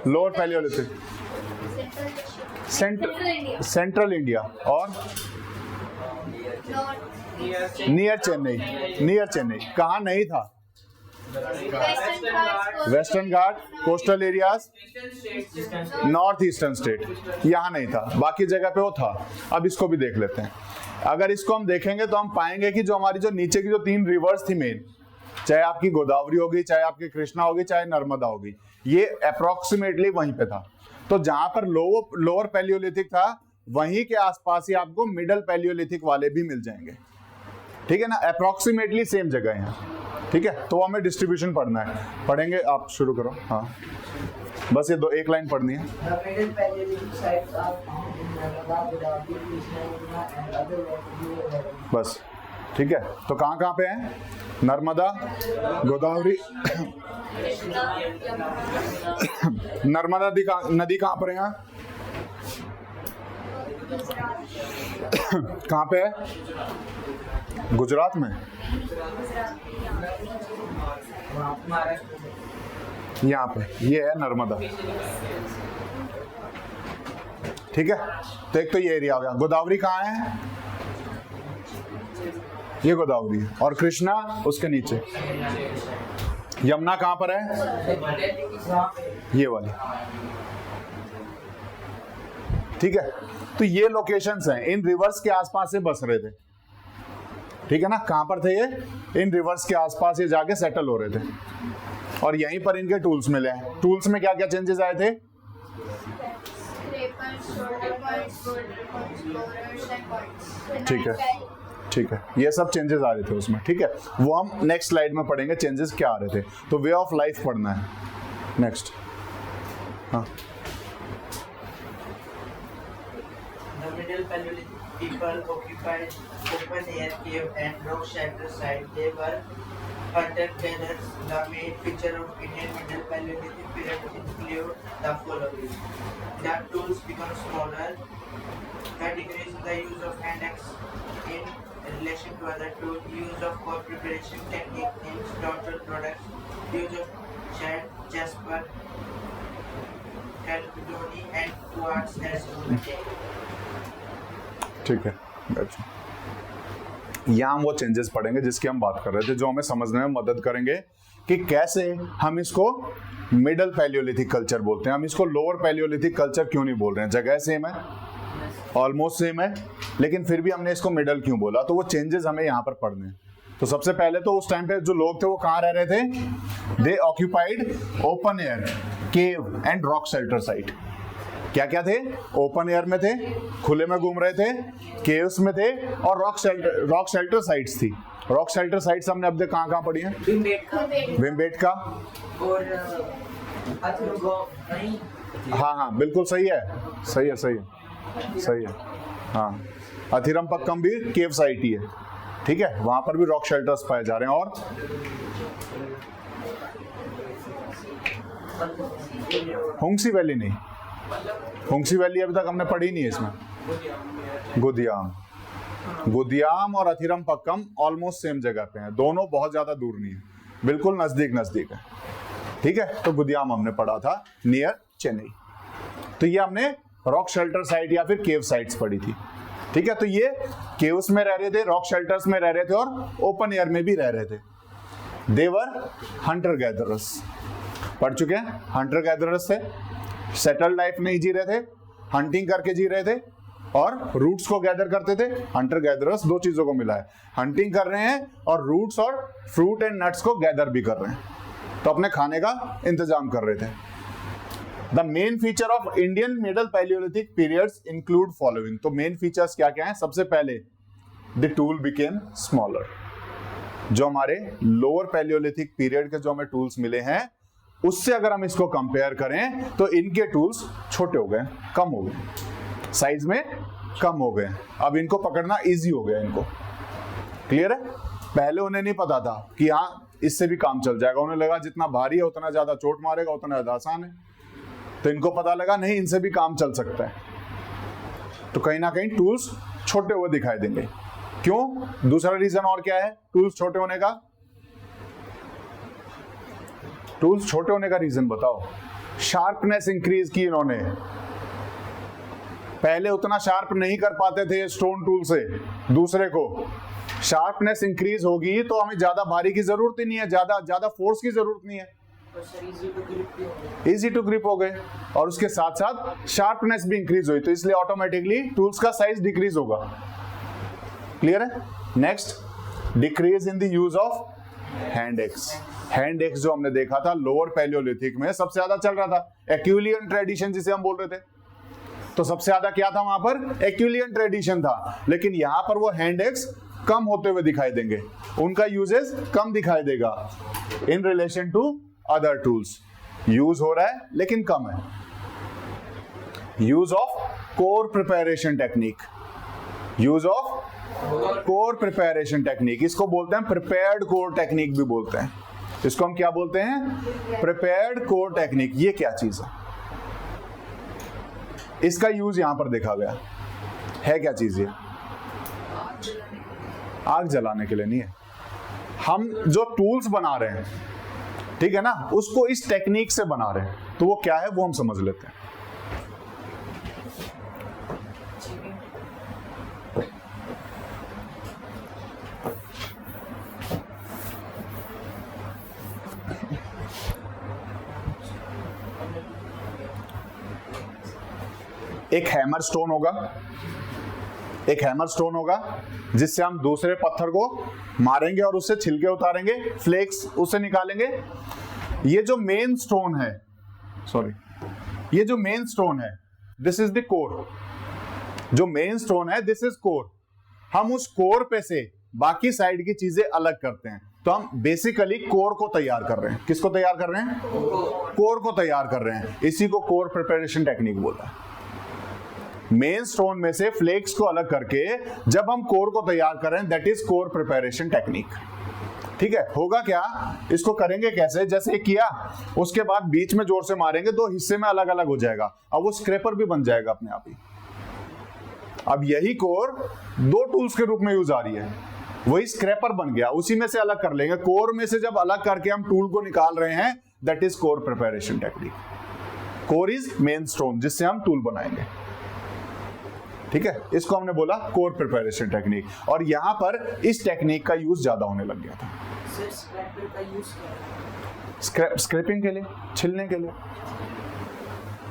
लोअर पैलियोलिथिक, सेंट्रल इंडिया और नियर चेन्नई। नियर चेन्नई कहाँ नहीं था? Western Ghat, coastal areas, north eastern state, यहाँ नहीं था, बाकी जगह पे वो था। अब इसको भी देख लेते हैं। अगर इसको हम देखेंगे तो हम पाएंगे कि जो हमारी जो नीचे की जो 3 रिवर्स थी मेन, चाहे आपकी गोदावरी होगी, चाहे आपकी कृष्णा होगी, चाहे नर्मदा होगी, ये अप्रोक्सीमेटली वहीं पे था। तो जहां पर लोअर पैलियोलिथिक था वहीं के आसपास ही आपको मिडल पैलियोलिथिक वाले भी मिल जाएंगे। ठीक है ना, अप्रोक्सीमेटली सेम जगह है यहाँ। ठीक है, तो हमें डिस्ट्रीब्यूशन पढ़ना है, पढ़ेंगे। आप शुरू करो। हाँ, बस ये एक लाइन पढ़नी है। बस ठीक है, तो कहाँ पे है? नर्मदा, गोदावरी। नर्मदा नदी कहाँ पर है? यहाँ कहाँ पे है? गुजरात में। यहाँ पे ये है नर्मदा। ठीक है, तो एक तो ये एरिया हो गया। गोदावरी कहाँ है? ये गोदावरी है, और कृष्णा उसके नीचे। यमुना कहाँ पर है? ये वाली। ठीक है, तो ये लोकेशंस हैं, इन रिवर्स के आसपास से बस रहे थे। ठीक है ना, कहाँ पर थे ये? इन रिवर्स के आसपास ये जाके सेटल हो रहे थे, और यहीं पर इनके टूल्स मिले हैं। टूल्स में क्या क्या चेंजेस आए थे? ठीक है, ठीक है, ये सब चेंजेस आ रहे थे उसमें। ठीक है, वो हम नेक्स्ट स्लाइड में पढ़ेंगे चेंजेस क्या आ रहे थे। तो वे ऑफ लाइफ पढ़ना है नेक्स्ट। हाँ, The Middle Paleolithic people occupied open air cave and rock shelter site. They were hunter-gatherers. The main feature of Indian Middle Paleolithic period include the following: the tools become smaller, the decrease in the use of hand axe in relation to other tools, use of core preparation technique in stone products, use of sand, jasper, chalcedony and quartz as raw material. ठीक है, यहाँ हम वो changes पढ़ेंगे जिसकी हम बात कर रहे थे, जो हमें समझने में मदद करेंगे कि कैसे हम इसको मिडल पैलियोलिथिक कल्चर बोलते हैं, हम इसको लोअर पैलियोलिथिक कल्चर क्यों नहीं बोल रहे हैं। जगह सेम है, ऑलमोस्ट सेम है, लेकिन फिर भी हमने इसको मिडल क्यों बोला, तो वो चेंजेस हमें यहाँ पर पढ़ने हैं। तो सबसे पहले तो उस टाइम पे जो लोग थे वो कहाँ रह रहे थे? दे occupied open air, cave and rock shelter site. क्या क्या थे? ओपन एयर में थे, खुले में घूम रहे थे, केव्स में थे, और रॉक शेल्टर साइट्स थी। रॉक शेल्टर साइट्स हमने अब तक कहाँ पढ़ी हैं? भीमबेटका और हाँ, बिल्कुल सही है, सही है। हाँ, अथिरम पक्कम भी केव साइट ही है। ठीक है, वहां पर भी रॉक शेल्टर्स पाए जा रहे हैं। और हुंगसी वैली नहीं, हुंगसी वैली अभी तक हमने पढ़ी नहीं है इसमें। गुदियाम और अथिरम पक्कम ऑलमोस्ट सेम जगह पे हैं, दोनों बहुत ज्यादा दूर नहीं है, बिल्कुल नजदीक नजदीक है। ठीक है, तो गुदियाम हमने पढ़ा था नियर चेन्नई। तो ये हमने रॉक शेल्टर साइट या फिर केव साइट्स पढ़ी थी। ठीक है, तो ये केव्स में रह रहे थे, रॉक शेल्टर्स में रह रहे थे और ओपन एयर में भी रह रहे थे। देवर हंटर गैदरर्स, पढ़ चुके हैं, हंटर गैदरर्स थे, सेटल्ड लाइफ नहीं जी रहे थे, हंटिंग करके जी रहे थे और रूट्स को गैदर करते थे। हंटर गैदरर्स दो चीजों को मिला है, हंटिंग कर रहे हैं और रूट्स और फ्रूट एंड नट्स को गैदर भी कर रहे हैं, तो अपने खाने का इंतजाम कर रहे थे। The main feature of Indian middle Palaeolithic periods include following. तो मेन फीचर्स क्या क्या हैं? सबसे पहले द टूल बिकेम स्मॉलर। जो हमारे लोअर पैलियोलिथिक पीरियड के जो हमें टूल्स मिले हैं उससे अगर हम इसको कंपेयर करें तो इनके टूल्स छोटे हो गए, कम हो गए, साइज में कम हो गए। अब इनको पकड़ना इजी हो गया इनको। क्लियर है? पहले उन्हें नहीं पता था कि हाँ इससे भी काम चल जाएगा, उन्हें लगा जितना भारी है उतना ज्यादा चोट मारेगा, उतना ज्यादा आसान है। तो इनको पता लगा नहीं इनसे भी काम चल सकता है, तो कहीं ना कहीं टूल्स छोटे हुए दिखाई देंगे। क्यों? दूसरा रीजन और क्या है टूल्स छोटे होने का? टूल्स छोटे होने का रीजन बताओ। शार्पनेस इंक्रीज की इन्होंने, पहले उतना शार्प नहीं कर पाते थे स्टोन टूल से दूसरे को। शार्पनेस इंक्रीज होगी तो हमें ज्यादा भारी की जरूरत ही नहीं है, ज्यादा फोर्स की जरूरत नहीं है, इजी टू ग्रिप हो गए और उसके साथ साथ शार्पनेस भी इंक्रीज हुई, तो इसलिए ऑटोमेटिकली टूल्स का साइज डिक्रीज होगा। क्लियर है? Next, decrease in the use of hand axe. Hand axe जो हमने देखा था लोअर पैलियोलिथिक में सबसे ज्यादा चल रहा था, एक्यूलियन ट्रेडिशन जिसे हम बोल रहे थे। तो सबसे ज्यादा क्या था वहां पर? एक्यूलियन ट्रेडिशन था। लेकिन यहां पर वो हैंड एक्स कम होते हुए दिखाई देंगे, उनका यूजेस कम दिखाई देगा in relation to other tools. Use हो रहा है लेकिन कम है। Use of core preparation technique, use of core preparation technique, इसको बोलते हैं प्रिपेयर्ड कोर टेक्निक भी बोलते हैं। इसको हम क्या बोलते हैं? Prepared core technique. ये क्या चीज है? इसका यूज यहां पर देखा गया है। क्या चीज ये? आग जलाने के लिए नहीं है। हम जो टूल्स बना रहे हैं, ठीक है ना, उसको इस टेक्निक से बना रहे हैं, तो वो क्या है वो हम समझ लेते हैं। एक हैमर स्टोन होगा, एक हैमर स्टोन होगा जिससे हम दूसरे पत्थर को मारेंगे और उससे छिलके उतारेंगे, फ्लेक्स उससे निकालेंगे। ये जो मेन स्टोन है, ये जो मेन स्टोन है, दिस इज द कोर। जो मेन स्टोन है दिस इज कोर। हम उस कोर पे से बाकी साइड की चीजें अलग करते हैं, तो हम बेसिकली कोर को तैयार कर रहे हैं। किसको तैयार कर रहे हैं? कोर को तैयार कर रहे हैं। इसी को कोर प्रिपरेशन टेक्निक बोलता है। मेन स्टोन में से फ्लेक्स को अलग करके जब हम कोर को तैयार कर रहे हैं, that is core preparation technique. ठीक है? होगा क्या, इसको करेंगे कैसे? जैसे किया, उसके बाद बीच में जोर से मारेंगे, दो हिस्से में अलग अलग हो जाएगा, अब वो स्क्रैपर भी बन जाएगा अपने आप ही। अब यही कोर दो टूल्स के रूप में यूज आ रही है, वही स्क्रैपर बन गया, उसी में से अलग कर लेंगे। कोर में से जब अलग करके हम टूल को निकाल रहे हैं, that is core preparation technique. Core is main stone जिससे हम टूल बनाएंगे। ठीक है? इसको हमने बोला कोर प्रिपरेशन टेक्निक, और यहां पर इस टेक्निक का यूज ज्यादा होने लग गया था। स्क्रैपिंग के लिए, छिलने के लिए,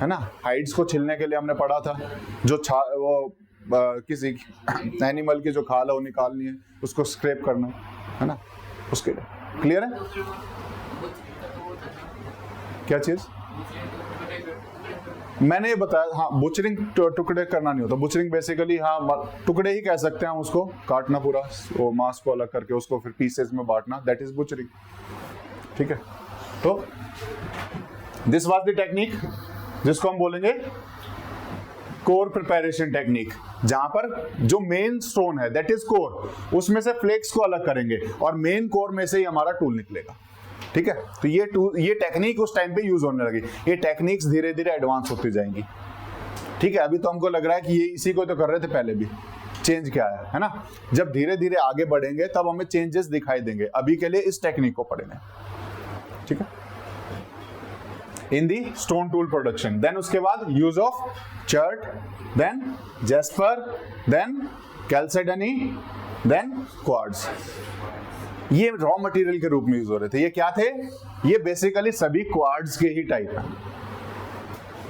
है ना, हाइड्स को छिलने के लिए हमने पढ़ा था। जो किसी एनिमल की जो खाल है वो निकालनी है, उसको स्क्रैप करना है ना, उसके लिए। क्लियर है? क्या चीज मैंने ये बताया? हाँ, बुचरिंग टुकड़े करना नहीं होता। बुचरिंग बेसिकली हाँ टुकड़े ही कह सकते हैं हम उसको, काटना पूरा, वो मांस को अलग करके उसको फिर पीसेस में बांटना, दैट इज बुचरिंग। ठीक है? तो दिस वाज द टेक्निक जिसको हम बोलेंगे कोर प्रिपरेशन टेक्निक, जहां पर जो मेन स्टोन है दैट इज कोर, उसमें से फ्लेक्स को अलग करेंगे और मेन कोर में से ही हमारा टूल निकलेगा। ठीक है, तो ये टेक्निक उस टाइम पे यूज होने लगी। ये टेक्निक्स धीरे धीरे एडवांस होती जाएंगी। ठीक है, अभी तो हमको लग रहा है कि ये इसी को तो कर रहे थे पहले भी, चेंज क्या है ना। जब धीरे धीरे आगे बढ़ेंगे तब हमें चेंजेस दिखाई देंगे। अभी के लिए इस टेक्निक को पढ़ेंगे। ठीक है, in the stone tool production, then उसके बाद use of chert, then jasper, then chalcedony, then quartz. ये रॉ मटेरियल के रूप में यूज हो रहे थे। ये क्या थे? ये बेसिकली सभी क्वार्ट्ज के ही टाइप हैं।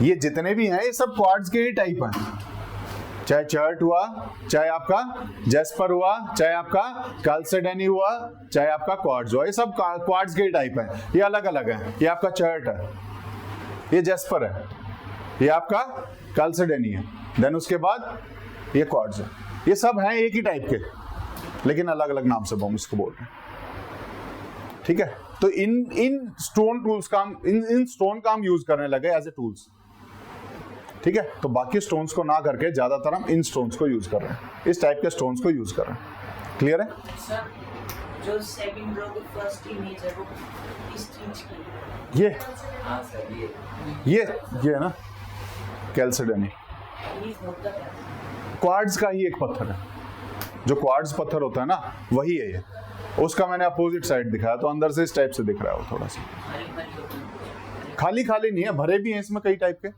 ये जितने भी हैं ये सब क्वार्ट्ज के ही टाइप हैं, चाहे चर्ट हुआ, चाहे आपका जेस्पर हुआ, चाहे आपका कैल्सेडनी हुआ, चाहे आपका क्वार्ट्ज हुआ, ये सब क्वार्ट्ज के ही टाइप हैं। ये अलग अलग हैं। ये आपका चर्ट है, ये जेस्पर है, ये आपका कैल्सेडनी है, देन उसके बाद ये क्वार्ट्ज है। ये सब हैं एक ही टाइप के, लेकिन अलग अलग नाम से हम इसको बोल रहे हैं। ठीक है, तो इन स्टोन टूल्स का इन स्टोन का हम यूज करने लगे एज ए टूल्स। ठीक है, तो बाकी स्टोन्स को ना करके ज्यादातर हम इन स्टोन्स को यूज कर रहे हैं, इस टाइप के स्टोन्स को यूज कर रहे हैं। क्लियर है? सर जो सेकंड रो की फर्स्ट इमेज है वो किस चीज की है? ये हाँ सर ये है ना कैल्सेडनी, ये होता क्या है? क्वार्ट्ज का ही एक पत्थर है। जो क्वार्ट्ज पत्थर होता है ना वही है ये। उसका मैंने अपोजिट साइड दिखाया तो अंदर से इस टाइप से दिख रहा है वो थोड़ा सा। खाली खाली नहीं है, भरे भी हैं इसमें कई टाइप के।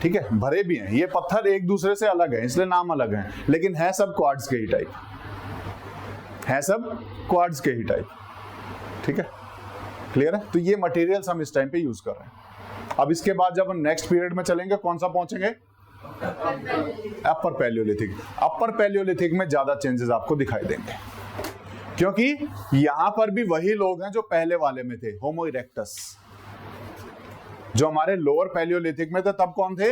ठीक है, भरे भी हैं। ये पत्थर एक दूसरे से अलग है इसलिए नाम अलग है, लेकिन है सब क्वार्ट्ज के ही टाइप, है सब क्वार्ट्ज के ही टाइप। ठीक है, क्लियर है? तो ये मटेरियल्स हम इस टाइम पे यूज कर रहे हैं। अब इसके बाद जब हम नेक्स्ट पीरियड में चलेंगे कौन सा पहुंचेंगे? अपर पैलियोलिथिक। अपर पैलियोलिथिक में ज्यादा चेंजेस आपको दिखाई देंगे, क्योंकि यहां पर भी वही लोग हैं जो पहले वाले में थे, होमो इरेक्टस। जो हमारे लोअर पैलियोलिथिक में थे तब कौन थे?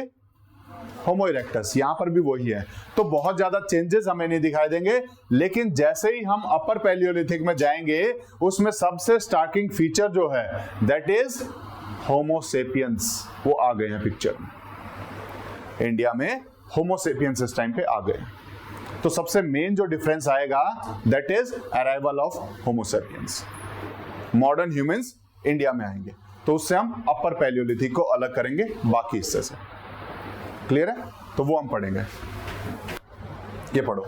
होमो इरेक्टस। यहां पर भी वही है। तो बहुत ज्यादा चेंजेस हमें नहीं दिखाई देंगे, लेकिन जैसे ही हम अपर पैलियोलिथिक में जाएंगे उसमें सबसे स्टार्टिंग फीचर जो है दैट इज होमो सेपियंस, वो आ गए हैं पिक्चर में। इंडिया में होमो सेपियंस इस टाइम पे आ गए। तो सबसे मेन जो डिफरेंस आएगा that is arrival of homo sapiens. Modern humans India में आएंगे, तो उससे हम अपर पैलियोलिथिक को अलग करेंगे बाकी हिस्से से। क्लियर है? तो वो हम पढ़ेंगे। ये पढ़ो।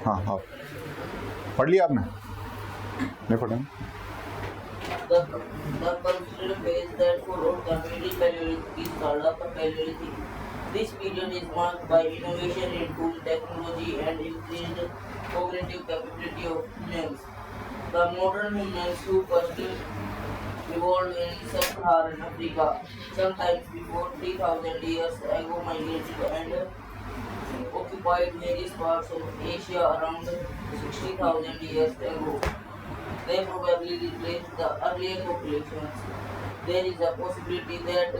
हाँ हाँ, पढ़ लिया आपने? नहीं पढ़ेंगे? The considered phase that followed the Middle Paleolithic is called Upper Paleolithic. This period is marked by innovation in tool technology and increased cognitive capability of humans. The modern humans who first evolved in sub-Saharan Africa, sometimes before 3,000 years ago, migrated and occupied various parts of Asia around 60,000 years ago. They probably replaced the earlier populations. There is a possibility that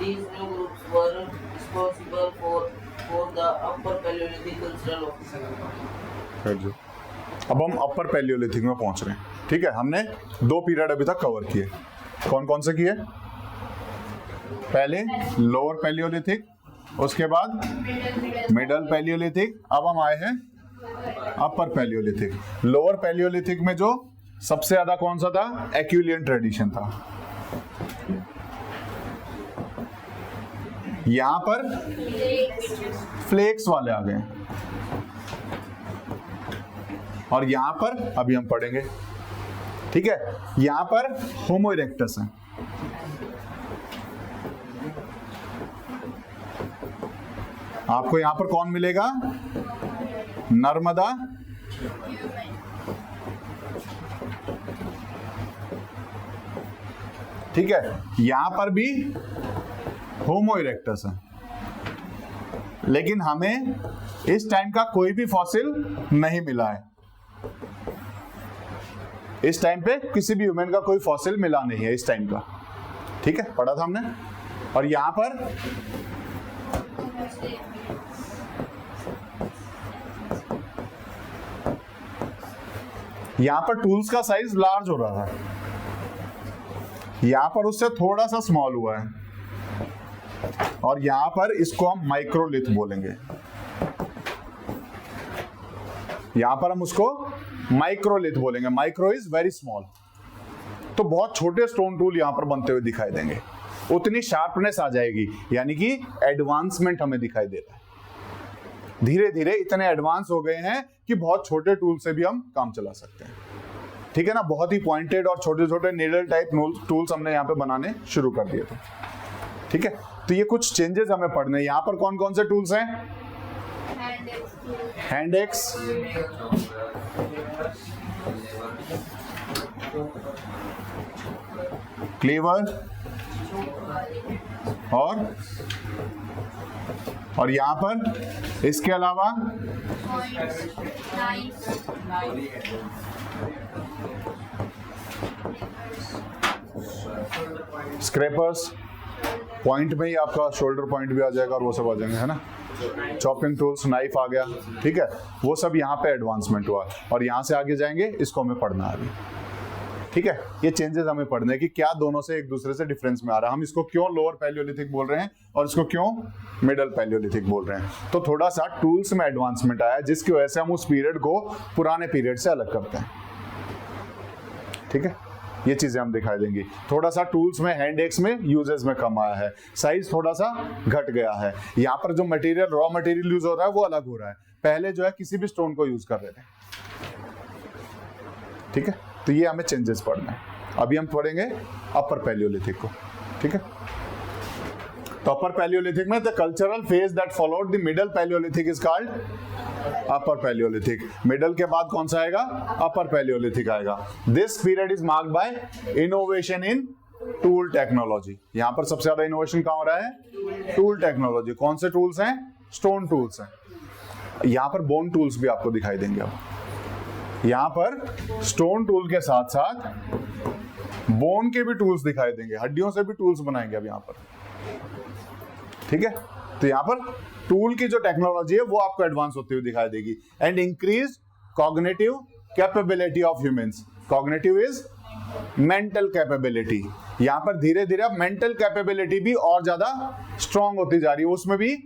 these new groups were responsible for the Upper Paleolithic cultural office. अब हम अपर Palaeolithic में पहुंच रहे हैं। ठीक है, हमने 2 period अभी तक कवर किए। कौन कौन से किए? पहले लोअर पैलियोलिथिक, उसके बाद मिडल पैलियोलिथिक, अब हम आए हैं अपर पैलियोलिथिक। लोअर पैलियोलिथिक में जो सबसे ज्यादा कौन सा था? एक्यूलियन ट्रेडिशन था। यहां पर फ्लेक्स वाले आ गए, और यहां पर अभी हम पढ़ेंगे। ठीक है, यहां पर होमो इरेक्टस है। आपको यहां पर कौन मिलेगा? नर्मदा, ठीक है, यहां पर भी होमो इरेक्टस है, लेकिन हमें इस टाइम का कोई भी फॉसिल नहीं मिला है। इस टाइम पे किसी भी ह्यूमन का कोई फॉसिल मिला नहीं है इस टाइम का। ठीक है, पढ़ा था हमने। और यहां पर टूल्स का साइज लार्ज हो रहा है, यहां पर उससे थोड़ा सा स्मॉल हुआ है। और यहां पर इसको हम माइक्रोलिथ बोलेंगे। यहां पर हम उसको माइक्रोलिथ बोलेंगे। Micro is very small. तो बहुत छोटे स्टोन टूल यहां पर बनते हुए दिखाई देंगे, उतनी शार्पनेस आ जाएगी, यानी कि एडवांसमेंट हमें दिखाई दे रहा है। धीरे धीरे इतने एडवांस हो गए हैं कि बहुत छोटे टूल से भी हम काम चला सकते हैं। ठीक है ना, बहुत ही पॉइंटेड और छोटे छोटे नीडल टाइप टूल्स हमने यहाँ पे बनाने शुरू कर दिए थे। ठीक है, तो ये कुछ चेंजेस हमें पढ़ने। यहाँ पर कौन कौन से टूल्स हैं? हैंड एक्स, क्लेवर और यहां पर इसके अलावा स्क्रैपर्स, पॉइंट में ही आपका शोल्डर पॉइंट भी आ जाएगा और वो सब आ जाएंगे, है ना। चॉपिंग टूल्स, नाइफ आ गया, ठीक है, वो सब यहाँ पे एडवांसमेंट हुआ और यहाँ से आगे जाएंगे, इसको हमें पढ़ना है अभी। ठीक है, ये चेंजेस हमें पढ़ने हैं कि क्या दोनों से एक दूसरे से डिफरेंस में आ रहा है, हम इसको क्यों लोअर पैलियोलिथिक बोल रहे हैं और इसको क्यों मिडल पैलियोलिथिक बोल रहे हैं। तो थोड़ा सा टूल्स में एडवांसमेंट आया, जिसकी वजह से हम उस पीरियड को पुराने पीरियड से अलग करते हैं। ठीक है, ये चीजें हम दिखाई देंगी। थोड़ा सा टूल्स में, हैंड एक्स में यूजेस में कम आया है, साइज थोड़ा सा घट गया है। यहाँ पर जो मटेरियल, रॉ मटेरियल यूज हो रहा है वो अलग हो रहा है। पहले जो है किसी भी स्टोन को यूज कर रहे थे। ठीक है, तो ये हमें चेंजेस पढ़ना है। अभी हम पढ़ेंगे अपर पैलियोलिथिक को। ठीक है, तो अपर पैलियोलिथिक में the cultural phase that followed the middle Palaeolithic is called upper Palaeolithic. Middle के बाद कौन सा आएगा? अपर पैलियोलिथिक आएगा। This period is marked by innovation in tool technology. यहां पर सबसे ज्यादा इनोवेशन कहां हो रहा है? Tool technology. कौन से टूल्स हैं? स्टोन टूल्स हैं। यहां पर बोन टूल्स भी आपको दिखाई देंगे। अब यहां पर स्टोन टूल के साथ साथ बोन के भी टूल्स दिखाई देंगे, हड्डियों से भी टूल्स बनाएंगे अब यहां पर। ठीक है, तो यहां पर टूल की जो टेक्नोलॉजी है वो आपको एडवांस होती हुई दिखाई देगी। And increase cognitive capability of humans. Cognitive is mental capability. यहां पर धीरे धीरे अब मेंटल कैपेबिलिटी भी और ज्यादा स्ट्रांग होती जा रही है, उसमें भी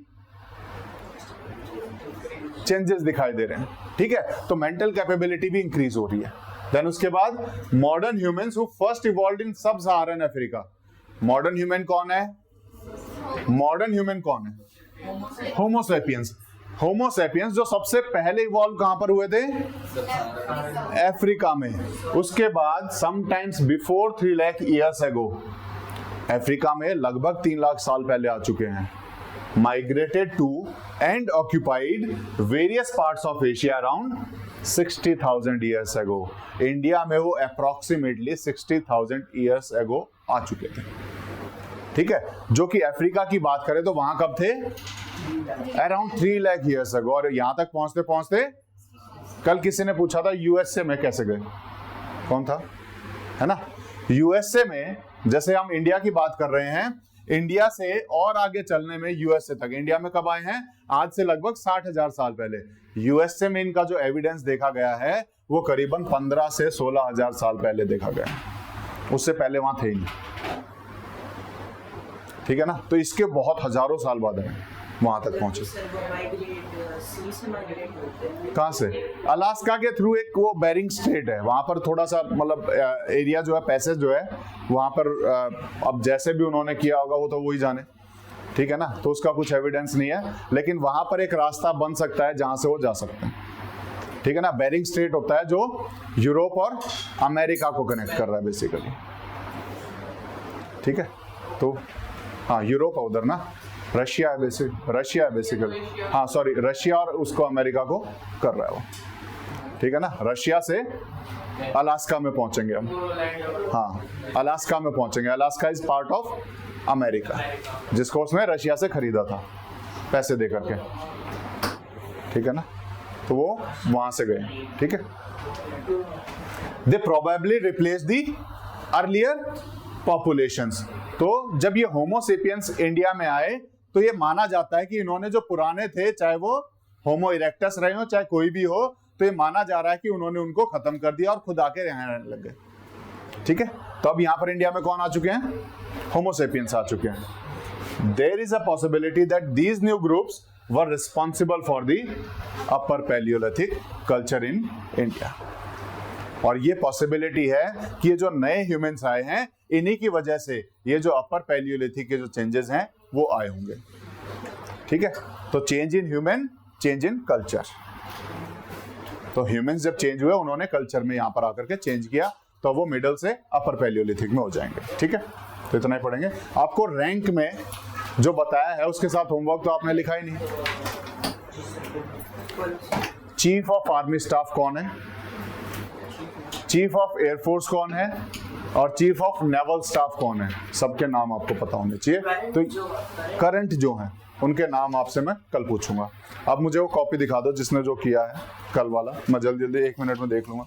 चेंजेस दिखाई दे रहे हैं। ठीक है, तो मेंटल कैपेबिलिटी भी इंक्रीज हो रही है। देन उसके बाद modern humans who first evolved in sub Saharan Africa. Modern human कौन है? मॉडर्न ह्यूमन कौन है? Homo sapiens. होमो सैपियंस जो सबसे पहले इवॉल्व कहां पर हुए थे? अफ्रीका में। उसके बाद sometimes before 3 lakh years ago, Africa में लगभग 3 लाख साल पहले आ चुके हैं। Migrated to and occupied various parts of Asia around 60,000 years ago. India में वो अप्रोक्सीमेटली 60,000 ईयर्स एगो आ चुके थे। ठीक है, जो कि अफ्रीका की बात करें तो वहां कब थे? अराउंड 3 लाख ईयर्स एगो। और यहां तक पहुंचते पहुंचते कल किसी ने पूछा था यूएसए में कैसे गए? कौन था? है ना, यूएसए में, जैसे हम इंडिया की बात कर रहे हैं, इंडिया से और आगे चलने में यूएसए तक। इंडिया में कब आए हैं? आज से लगभग 60,000 साल पहले। यूएसए में इनका जो एविडेंस देखा गया है वो करीबन 15 से 16,000 साल पहले देखा गया है। उससे पहले वहां थे ही नहीं। ठीक है ना, तो इसके बहुत हजारों साल बाद है वहां तक पहुंचे। कहां से? अलास्का के थ्रू एक वो बेरिंग स्ट्रेट है, वहां पर थोड़ा सा मतलब एरिया जो है, पैसेज जो है वहां पर, अब जैसे भी उन्होंने किया होगा वो तो वही जाने। ठीक है ना, तो उसका कुछ एविडेंस नहीं है, लेकिन वहां पर एक रास्ता बन सकता है जहां से वो जा सकते हैं। ठीक है ना, बेरिंग स्ट्रेट होता है जो यूरोप और अमेरिका को कनेक्ट कर रहा है बेसिकली। ठीक है, तो हाँ, यूरोप है उधर ना, रशिया है बेसिकली। हाँ सॉरी, रशिया और उसको अमेरिका को कर रहा है वो। ठीक है ना, रशिया से अलास्का में पहुंचेंगे हम। हाँ, अलास्का में पहुंचेंगे। Alaska is part of America, जिसको उसने रशिया से खरीदा था पैसे दे करके। ठीक है ना, तो वो वहां से गए। ठीक है, they probably replace the earlier populations. तो जब ये होमो सेपियंस इंडिया में आए तो ये माना जाता है कि इन्होंने जो पुराने थे, चाहे वो होमो इरेक्टस रहे हो चाहे कोई भी हो, तो ये माना जा रहा है कि उन्होंने उनको खत्म कर दिया और खुद आके रहने लग गए। ठीक है, तो अब यहाँ पर इंडिया में कौन आ चुके हैं? होमो सेपियंस आ चुके हैं। there is a possibility that these new groups were responsible for the upper Paleolithic culture in India. और ये पॉसिबिलिटी है कि ये जो नए ह्यूमंस आए हैं इन्हीं की वजह से ये जो अपर पैलियोलिथिक के जो चेंजेस हैं वो आए होंगे। ठीक है, तो change in human, change in culture. तो ह्यूमंस जब चेंज हुए उन्होंने कल्चर में यहां पर आकर के चेंज किया, तो वो मिडल से अपर पैलियोलिथिक में हो जाएंगे। ठीक है, तो इतना ही पढ़ेंगे। आपको रैंक में जो बताया है उसके साथ होमवर्क तो आपने लिखा ही नहीं। चीफ ऑफ आर्मी स्टाफ कौन है, चीफ ऑफ एयरफोर्स कौन है और चीफ ऑफ नेवल स्टाफ कौन है, सबके नाम आपको पता होने चाहिए। तो करंट जो हैं उनके नाम आपसे मैं कल पूछूंगा। अब मुझे वो कॉपी दिखा दो जिसने जो किया है कल वाला, मैं जल्दी जल्दी 1 मिनट में देख लूंगा।